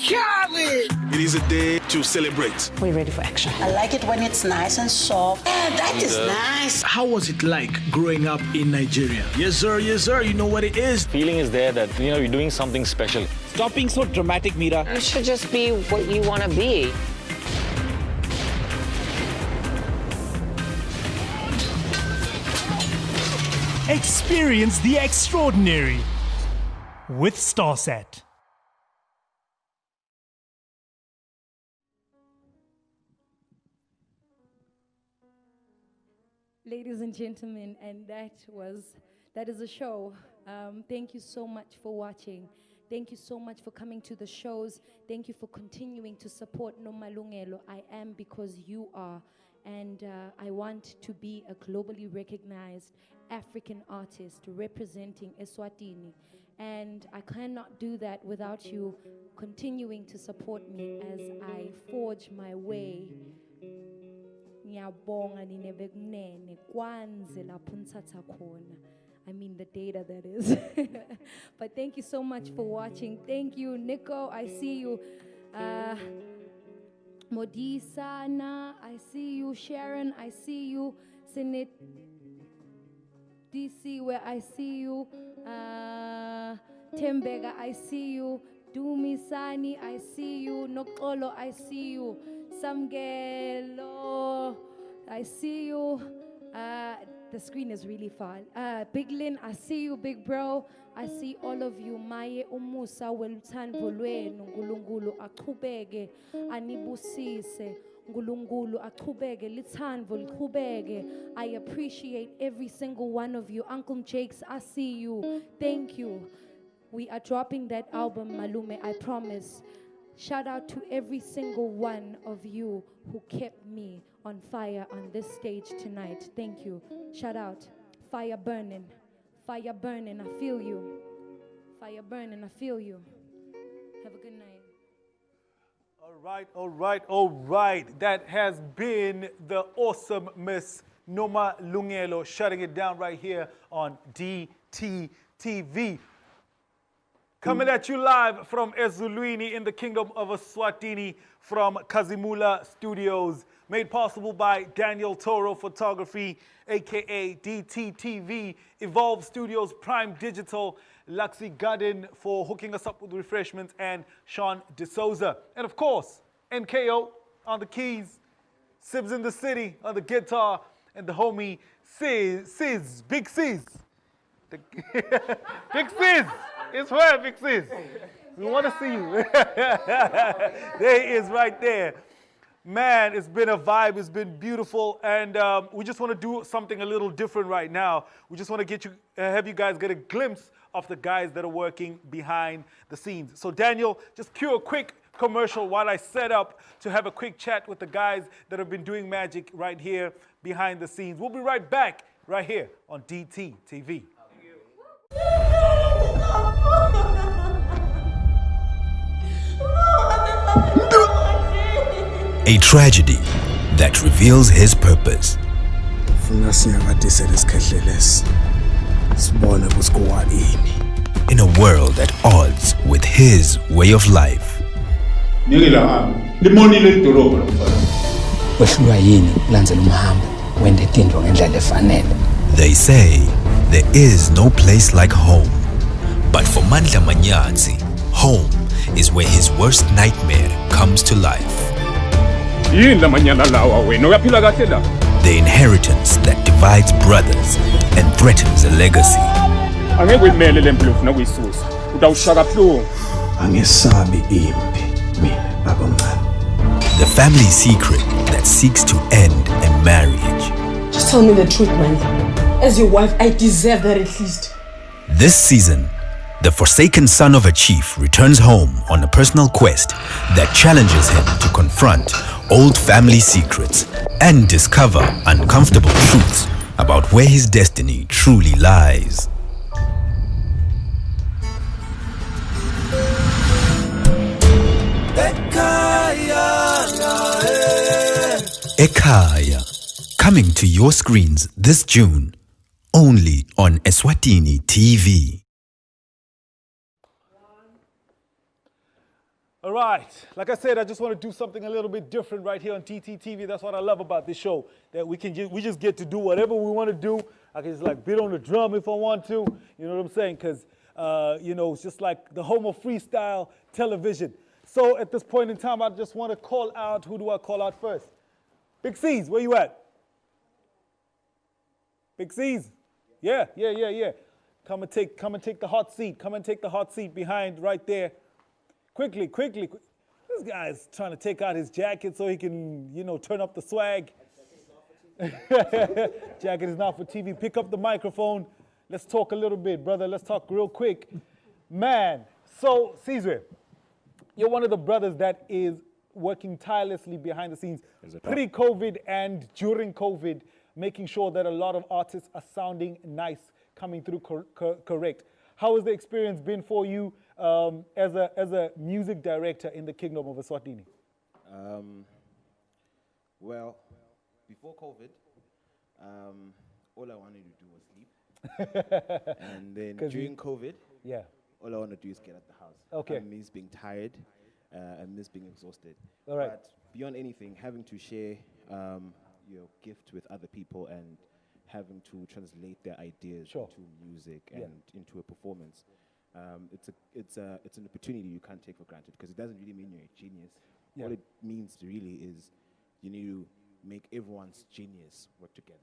Khaled!
It is a day to celebrate.
We're ready for action. I like it when it's nice and soft. Yeah, that is nice.
How was it like growing up in Nigeria? Yes, sir, you know what it is.
Feeling is there that, you're doing something special.
Stop being so dramatic, Mira.
You should just be what you want to be.
Experience the extraordinary with StarSat.
Ladies and gentlemen, and that is a show. Thank you so much for watching. Thank you so much for coming to the shows. Thank you for continuing to support Nomalungelo. I am because you are.
and I want to be a globally recognized African artist representing Eswatini. And I cannot do that without you continuing to support me as I forge my way. Ngiyabonga ninebe kunene kwanze lapho nithatha khona. I mean the data, that is. But thank you so much for watching. Thank you, Nico. I see you. Modisana, I see you. Sharon, I see you. Sinet DC, where I see you. Tembega, I see you. Dumisani, I see you. Nokolo, I see you. Samgelo, I see you. The screen is really far. Big Lin, I see you, big bro. I see all of you. Maye umusa weluthandvo lwenu. Ngulungulu aqhubeke anibusise. Ngulungulu aqhubeke lithandvo liqhubeke. I appreciate every single one of you. Uncle Jakes, I see you. Thank you. We are dropping that album, Malume, I promise. Shout out to every single one of you who kept me on fire on this stage tonight. Thank you. Shout out. Fire burning. Fire burning. I feel you. Fire burning. I feel you. Have a good night.
All right, all right, all right. That has been the awesome Miss Nomalungelo shutting it down right here on DTTV. Coming at you live from Ezulwini in the Kingdom of Eswatini from Kazimula Studios. Made possible by Daniel Toro Photography, aka DTTV, Evolve Studios, Prime Digital, Luxy Garden for hooking us up with refreshments, and Sean D'Souza. And of course, NKO on the keys, Sibs in the City on the guitar, and the homie Sis, Big Sis. Big Sis! It's where, Big Sis. We want to see you. There he is right there. Man, it's been a vibe. It's been beautiful. And we just want to do something a little different right now. We just want to have you guys get a glimpse of the guys that are working behind the scenes. So Daniel, just cue a quick commercial while I set up to have a quick chat with the guys that have been doing magic right here behind the scenes. We'll be right back right here on DTTV.
A tragedy that reveals his purpose. In a world at odds with his way of life. They say there is no place like home. But for Mandla Manyazi, home is where his worst nightmare comes to life. The inheritance that divides brothers and threatens a legacy. The family secret that seeks to end a marriage.
Just tell me the truth, man. As your wife, I deserve that at least.
This season, the forsaken son of a chief returns home on a personal quest that challenges him to confront old family secrets and discover uncomfortable truths about where his destiny truly lies. Ekaya, coming to your screens this June, only on Eswatini TV.
All right, like I said, I just want to do something a little bit different right here on DTTV. That's what I love about this show, that we just get to do whatever we want to do. I can just like beat on the drum if I want to, you know what I'm saying? Because, you know, it's just like the home of freestyle television. So at this point in time, I just want to call out, who do I call out first? Big C's, where you at? Big C's? Yeah. Come and take the hot seat. Come and take the hot seat behind right there. Quickly. This guy's trying to take out his jacket so he can, you know, turn up the swag. Jacket is not for TV. Pick up the microphone. Let's talk a little bit, brother. Let's talk real quick. Man, so Caesar, you're one of the brothers that is working tirelessly behind the scenes, pre-COVID and during COVID, making sure that a lot of artists are sounding nice, coming through correct. How has the experience been for you as a music director in the Kingdom of Eswatini?
Well, before COVID, all I wanted to do was sleep. And then during COVID, all I want to do is get out the house.
Okay.
I miss being tired. I miss being exhausted.
All right.
But beyond anything, having to share your gift with other people and having to translate their ideas into music and into a performance, it's an opportunity you can't take for granted, because it doesn't really mean you're a genius. All it means really is you need to make everyone's genius work together.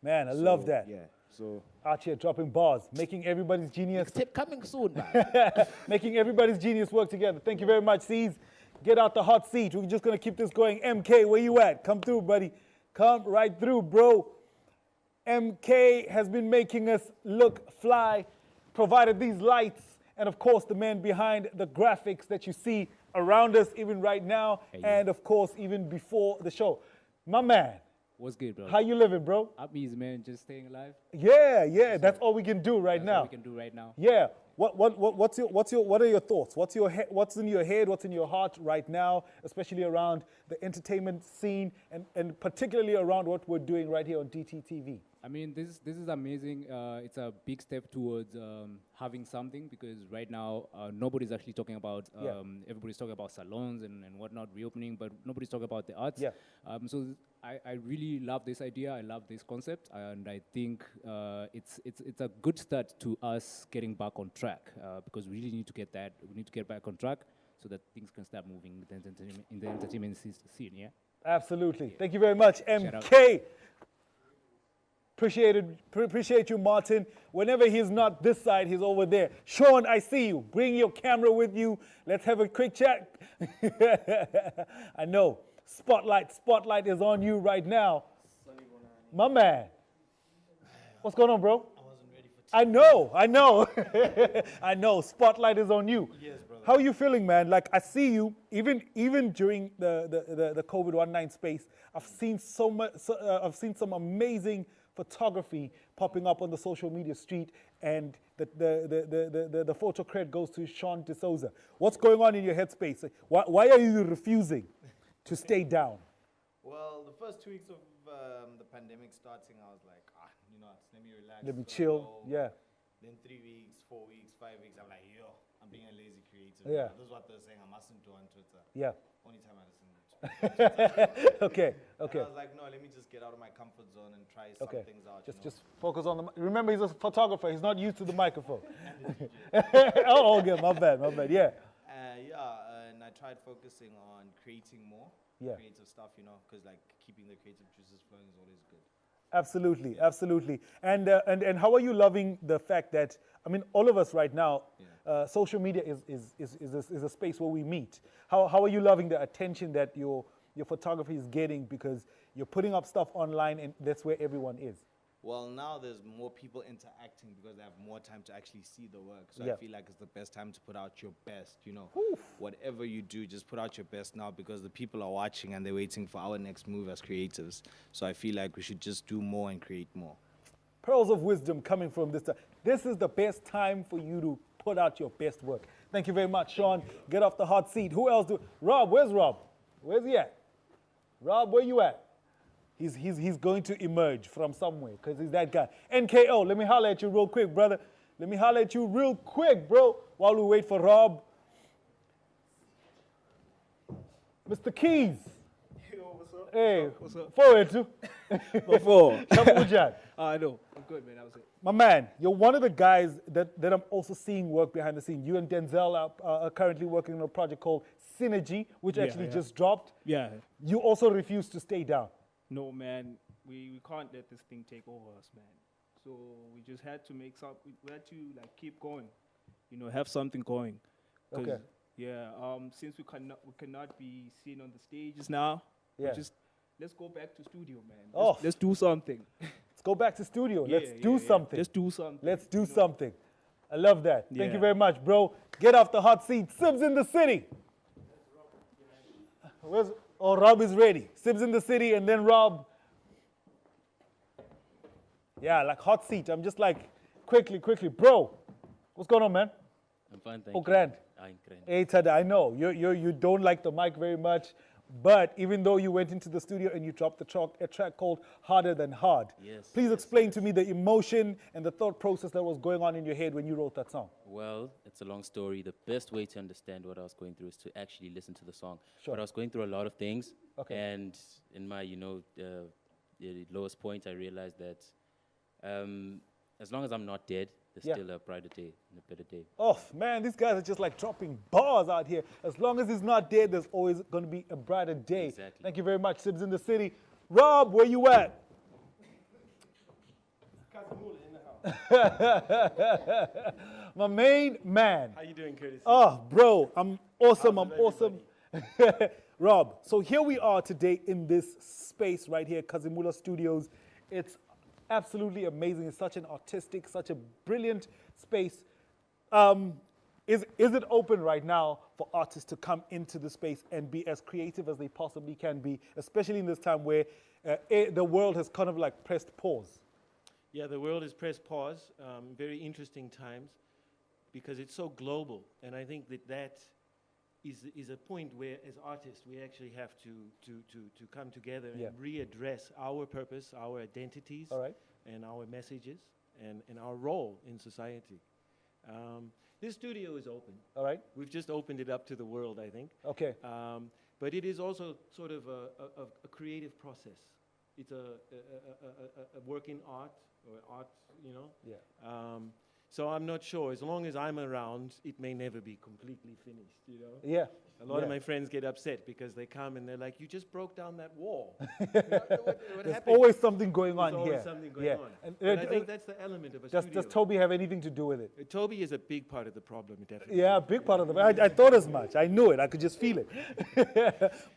Man, I love that.
Yeah. So
out here dropping bars, making everybody's genius.
Tip coming soon, man.
Making everybody's genius work together. Thank you very much, C's. Get out the hot seat. We're just gonna keep this going. MK, where you at? Come through, buddy. Come right through, bro. MK has been making us look fly, provided these lights, and of course the man behind the graphics that you see around us even right now, and of course even before the show. My man.
What's good, bro?
How you living, bro?
I'm easy, man. Just staying alive.
Yeah. That's all we can do right now.
All we can do right now.
Yeah. What are your thoughts? What's in your head? What's in your heart right now, especially around the entertainment scene and particularly around what we're doing right here on DTTV?
I mean, this is amazing. It's a big step towards having something, because right now nobody's actually talking about. Everybody's talking about salons and whatnot reopening, but nobody's talking about the arts.
Yeah.
So I really love this idea. I love this concept, and I think it's a good start to us getting back on track, because we really need to get that. We need to get back on track so that things can start moving in the entertainment scene. Yeah.
Absolutely. Thank you very much, MK. Appreciate you, Martin. Whenever he's not this side, he's over there. Sean, I see you. Bring your camera with you. Let's have a quick chat. I know. Spotlight is on you right now. My man. What's going on, bro? I wasn't ready for I know. I know. Spotlight is on you. Yes, brother. How are you feeling, man? Like, I see you, even during the COVID-19 space, I've seen some amazing photography popping up on the social media street, and the photo credit goes to Sean D'Souza. What's going on in your headspace? Why are you refusing to stay down?
Well, the first 2 weeks of the pandemic starting, I was like, let me relax.
Let me chill, yeah.
Then 3 weeks, 4 weeks, 5 weeks, I'm like, I'm being a lazy creative.
Yeah.
This is what they're saying, I mustn't do on Twitter.
Yeah.
Only time I listen to
Okay.
And I was like, no, let me just get out of my comfort zone and try some things out.
Just focus on the. Remember, he's a photographer. He's not used to the microphone. Oh, okay. My bad. Yeah.
And I tried focusing on creating more creative stuff, because like keeping the creative juices flowing is always good.
Absolutely. And how are you loving the fact that, I mean, all of us right now, social media is a space where we meet. How are you loving the attention that your photography is getting, because you're putting up stuff online and that's where everyone is?
Well, now there's more people interacting because they have more time to actually see the work. So I feel like it's the best time to put out your best, Whatever you do, just put out your best now, because the people are watching and they're waiting for our next move as creatives. So I feel like we should just do more and create more.
Pearls of wisdom coming from this time. This is the best time for you to put out your best work. Thank you very much, Sean. Get off the hot seat. Who else do? Rob, where's Rob? Where's he at? Rob, where you at? He's going to emerge from somewhere, because he's that guy. NKO, let me holler at you real quick, brother. Let me holler at you real quick, bro, while we wait for Rob. Mr. Keys.
Yo, what's up?
Hey,
what's up?
Forward to.
Before.
I
know. I'm good, man. That was it.
My man, you're one of the guys that I'm also seeing work behind the scene. You and Denzel are currently working on a project called Synergy, which actually just dropped.
Yeah.
You also refuse to stay down.
No, man. We can't let this thing take over us, man. So we just had to make something. We had to keep going. Have something going.
Okay.
Yeah. Since we cannot be seen on the stages now.
Yeah.
Let's go back to studio, man. Let's do something.
Let's go back to studio.
Yeah,
Let's do something.
Let's do something.
Let's do something. I love that. Thank you very much, bro. Get off the hot seat. Sibs in the city. Oh, Rob is ready. Sibs in the city, and then Rob. Yeah, like hot seat. I'm just like, quickly. Bro, what's going on, man?
I'm fine, thank
you.
Oh,
grand.
I'm grand.
Hey, Tada, I know. You don't like the mic very much, but even though you went into the studio and you dropped a track called Harder Than Hard.
Yes.
Please explain to me the emotion and the thought process that was going on in your head when you wrote that song.
Well, it's a long story. The best way to understand what I was going through is to actually listen to the song.
Sure.
But I was going through a lot of things.
Okay.
And in my, the lowest point, I realized that as long as I'm not dead, there's still a brighter day and a better day.
Oh, man, these guys are just like dropping bars out here. As long as he's not dead, there's always going to be a brighter day.
Exactly.
Thank you very much, Sibs in the city. Rob, where you at? My main man.
How you doing, KrTC?
Oh, bro, I'm awesome. I'm awesome. Rob, so here we are today in this space right here, Kazimula Studios. It's absolutely amazing. It's such an artistic, such a brilliant space. Is it open right now for artists to come into the space and be as creative as they possibly can be, especially in this time where the world has kind of like pressed pause?
Yeah, the world has pressed pause. Very interesting times because it's so global, and I think that is a point where, as artists, we actually have to come together and readdress our purpose, our identities, and our messages, and our role in society. This studio is open.
All right.
We've just opened it up to the world, I think.
Okay.
But it is also sort of a creative process. It's a work in art, or art,
Yeah.
So I'm not sure. As long as I'm around, it may never be completely finished,
Yeah.
A lot of my friends get upset because they come and they're like, "You just broke down that wall." What
There's
happened?
always something going on
There's
here.
always something going on.
And,
But I think that's the element of a studio.
Does Toby have anything to do with it?
Toby is a big part of the problem, definitely.
Yeah, a big part of the. I thought as much. I knew it. I could just feel it.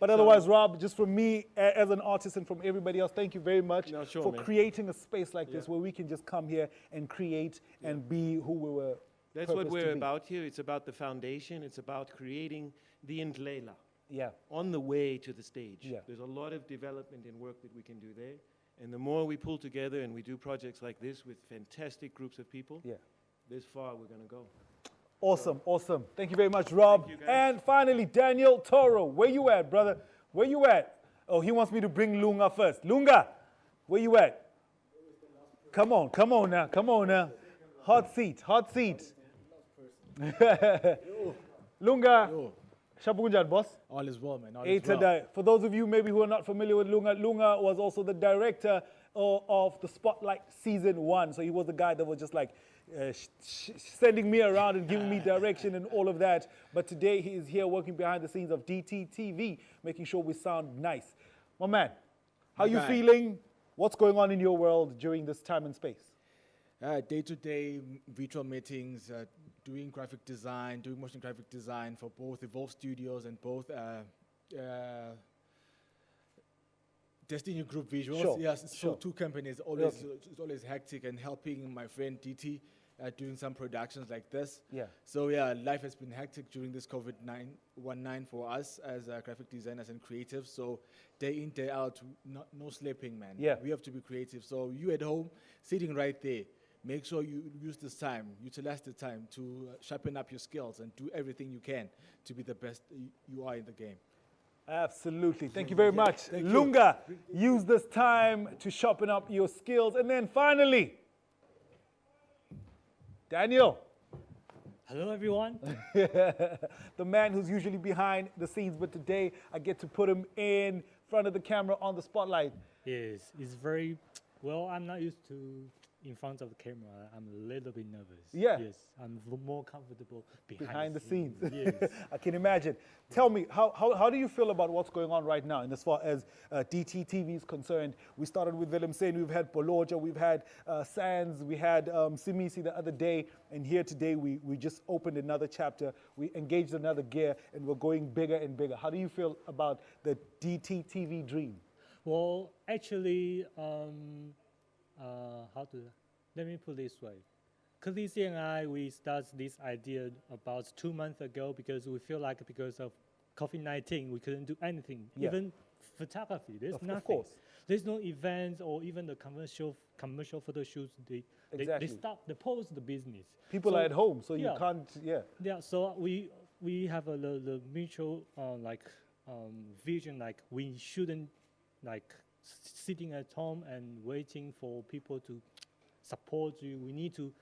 But otherwise, Rob, just from me as an artist and from everybody else, thank you very much for creating a space like this where we can just come here and create and be who we were.
That's what we're about here. It's about the foundation. It's about creating the Ndlela.
Yeah.
On the way to the stage.
Yeah.
There's a lot of development and work that we can do there. And the more we pull together and we do projects like this with fantastic groups of people, this far we're going to go.
Awesome, awesome. Thank you very much, Rob.
Thank you, guys.
And finally, Daniel Toro. Where you at, brother? Where you at? Oh, he wants me to bring Lunga first. Lunga, where you at? Come on now. Hot seat. Lunga. Shapunjat, boss.
All is well, man. All is well.
Today. For those of you maybe who are not familiar with Lunga, Lunga was also the director of the Spotlight Season 1. So he was the guy that was just like sending me around and giving me direction and all of that. But today he is here working behind the scenes of DTTV, making sure we sound nice. My man, how you feeling? What's going on in your world during this time and space?
Day-to-day virtual meetings, doing graphic design, doing motion graphic design for both Evolve Studios and both Destiny Group Visuals.
Sure.
Yes,
Sure.
so two companies, it's always hectic, and helping my friend DT doing some productions like this.
Yeah.
So yeah, life has been hectic during this COVID-19 for us as graphic designers and creatives. So day in, day out, no sleeping, man.
Yeah.
We have to be creative. So you at home, sitting right there, make sure you use this time, utilize the time to sharpen up your skills and do everything you can to be the best you are in the game.
Absolutely. Thank you very much. Lunga, use this time to sharpen up your skills. And then finally, Daniel.
Hello, everyone.
The man who's usually behind the scenes, but today I get to put him in front of the camera on the spotlight.
Yes, it's very, well, I'm not used to in front of the camera. I'm a little bit nervous.
Yeah.
Yes, I'm more comfortable
behind the scenes.
Yes.
I can imagine. Tell me, how do you feel about what's going on right now? And as far as DTTV is concerned, we started with Willem Sen, we've had Boloja, we've had Sands, we had Simisi the other day, and here today we just opened another chapter, we engaged another gear, and we're going bigger and bigger. How do you feel about the DTTV dream?
Well, actually, let me put it this way. KrTC and I, we started this idea about 2 months ago because we feel like because of COVID-19, we couldn't do anything.
Yeah.
Even photography, there's
Of
nothing.
course.
There's no events or even the commercial photo shoots. They
Exactly.
stop, they pause the business.
People
So,
are at home, so you
yeah.
can't,
Yeah, so we have the mutual vision, like we shouldn't like sitting at home and waiting for people to support you. We need to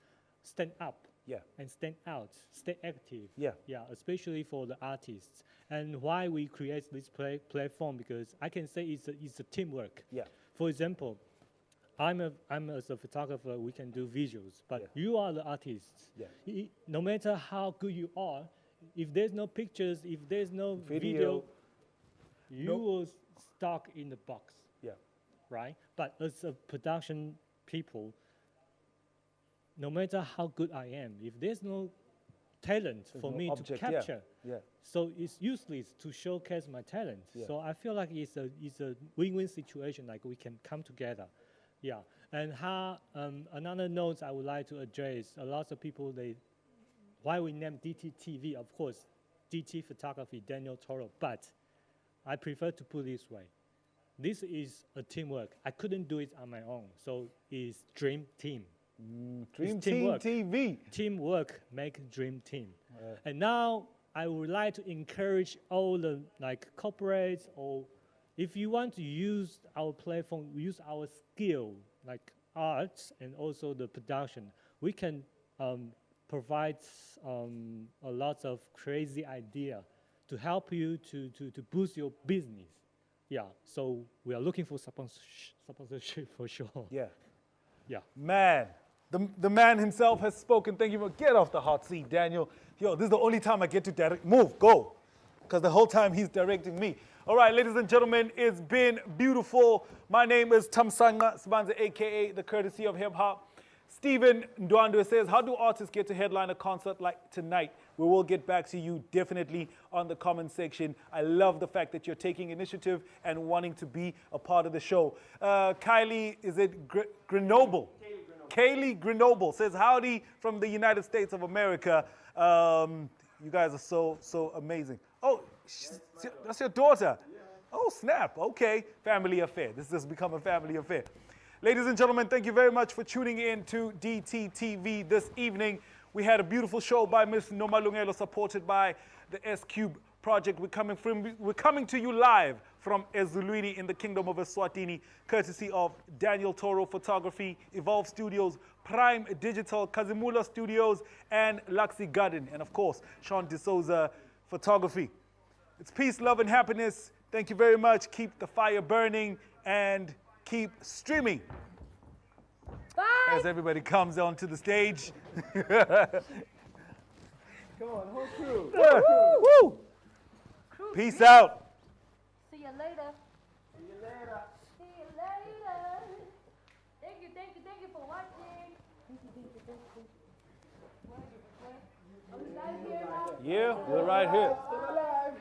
stand up.
Yeah.
And stand out, stay active.
Yeah.
Yeah, especially for the artists. And why we create this platform, because I can say it's a teamwork.
Yeah.
For example, I'm as a photographer, we can do visuals, but you are the artists.
Yeah.
No matter how good you are, if there's no pictures, if there's no video, you will stuck in the box.
Yeah.
Right? But as a production people, no matter how good I am, if there's no talent for
no
me
object,
to capture,
yeah.
so it's useless to showcase my talent.
Yeah.
So I feel like it's a win-win situation, like we can come together. Yeah, and how another note I would like to address, a lot of people, why we name DTTV, of course, DT Photography, Daniel Toro, but I prefer to put it this way. This is a teamwork. I couldn't do it on my own, so it's Dream Team.
Dream
It's
Team
teamwork.
TV.
Teamwork make dream team. And now I would like to encourage all the corporates, or if you want to use our platform, use our skill like arts and also the production, we can provide a lot of crazy idea to help you to boost your business. Yeah, so we are looking for sponsorship for sure.
Yeah.
Yeah.
Man, the man himself has spoken. Thank you for get off the hot seat, Daniel. Yo, this is the only time I get to direct. Move, go. Because the whole time he's directing me. All right, ladies and gentlemen, it's been beautiful. My name is Tamsanga Sbanza, a.k.a. the KrTC of Hip Hop. Stephen Ndwandwe says, how do artists get to headline a concert like tonight? We will get back to you definitely on the comment section. I love the fact that you're taking initiative and wanting to be a part of the show. Kylie, is it Grenoble? Kaylee Grenoble says, howdy from the United States of America. You guys are so amazing. Oh, that's your daughter. Oh, snap. Okay. Family affair. This has become a family affair. Ladies and gentlemen, thank you very much for tuning in to DTTV this evening. We had a beautiful show by Miss Nomalungelo, supported by the S-Cube Project. We're coming to you live from Ezulwini in the Kingdom of Eswatini, courtesy of Daniel Toro Photography, Evolve Studios, Prime Digital, Kazimula Studios, and Luxy Garden, and of course, Sean D'Souza Photography. It's peace, love, and happiness. Thank you very much. Keep the fire burning and keep streaming.
Bye.
As everybody comes onto the stage.
Come on, whole crew.
Woo! Peace out.
See you later.
See you later.
See you later. Thank you for watching. Are we live here now?
Yeah, we're right here.
Still alive.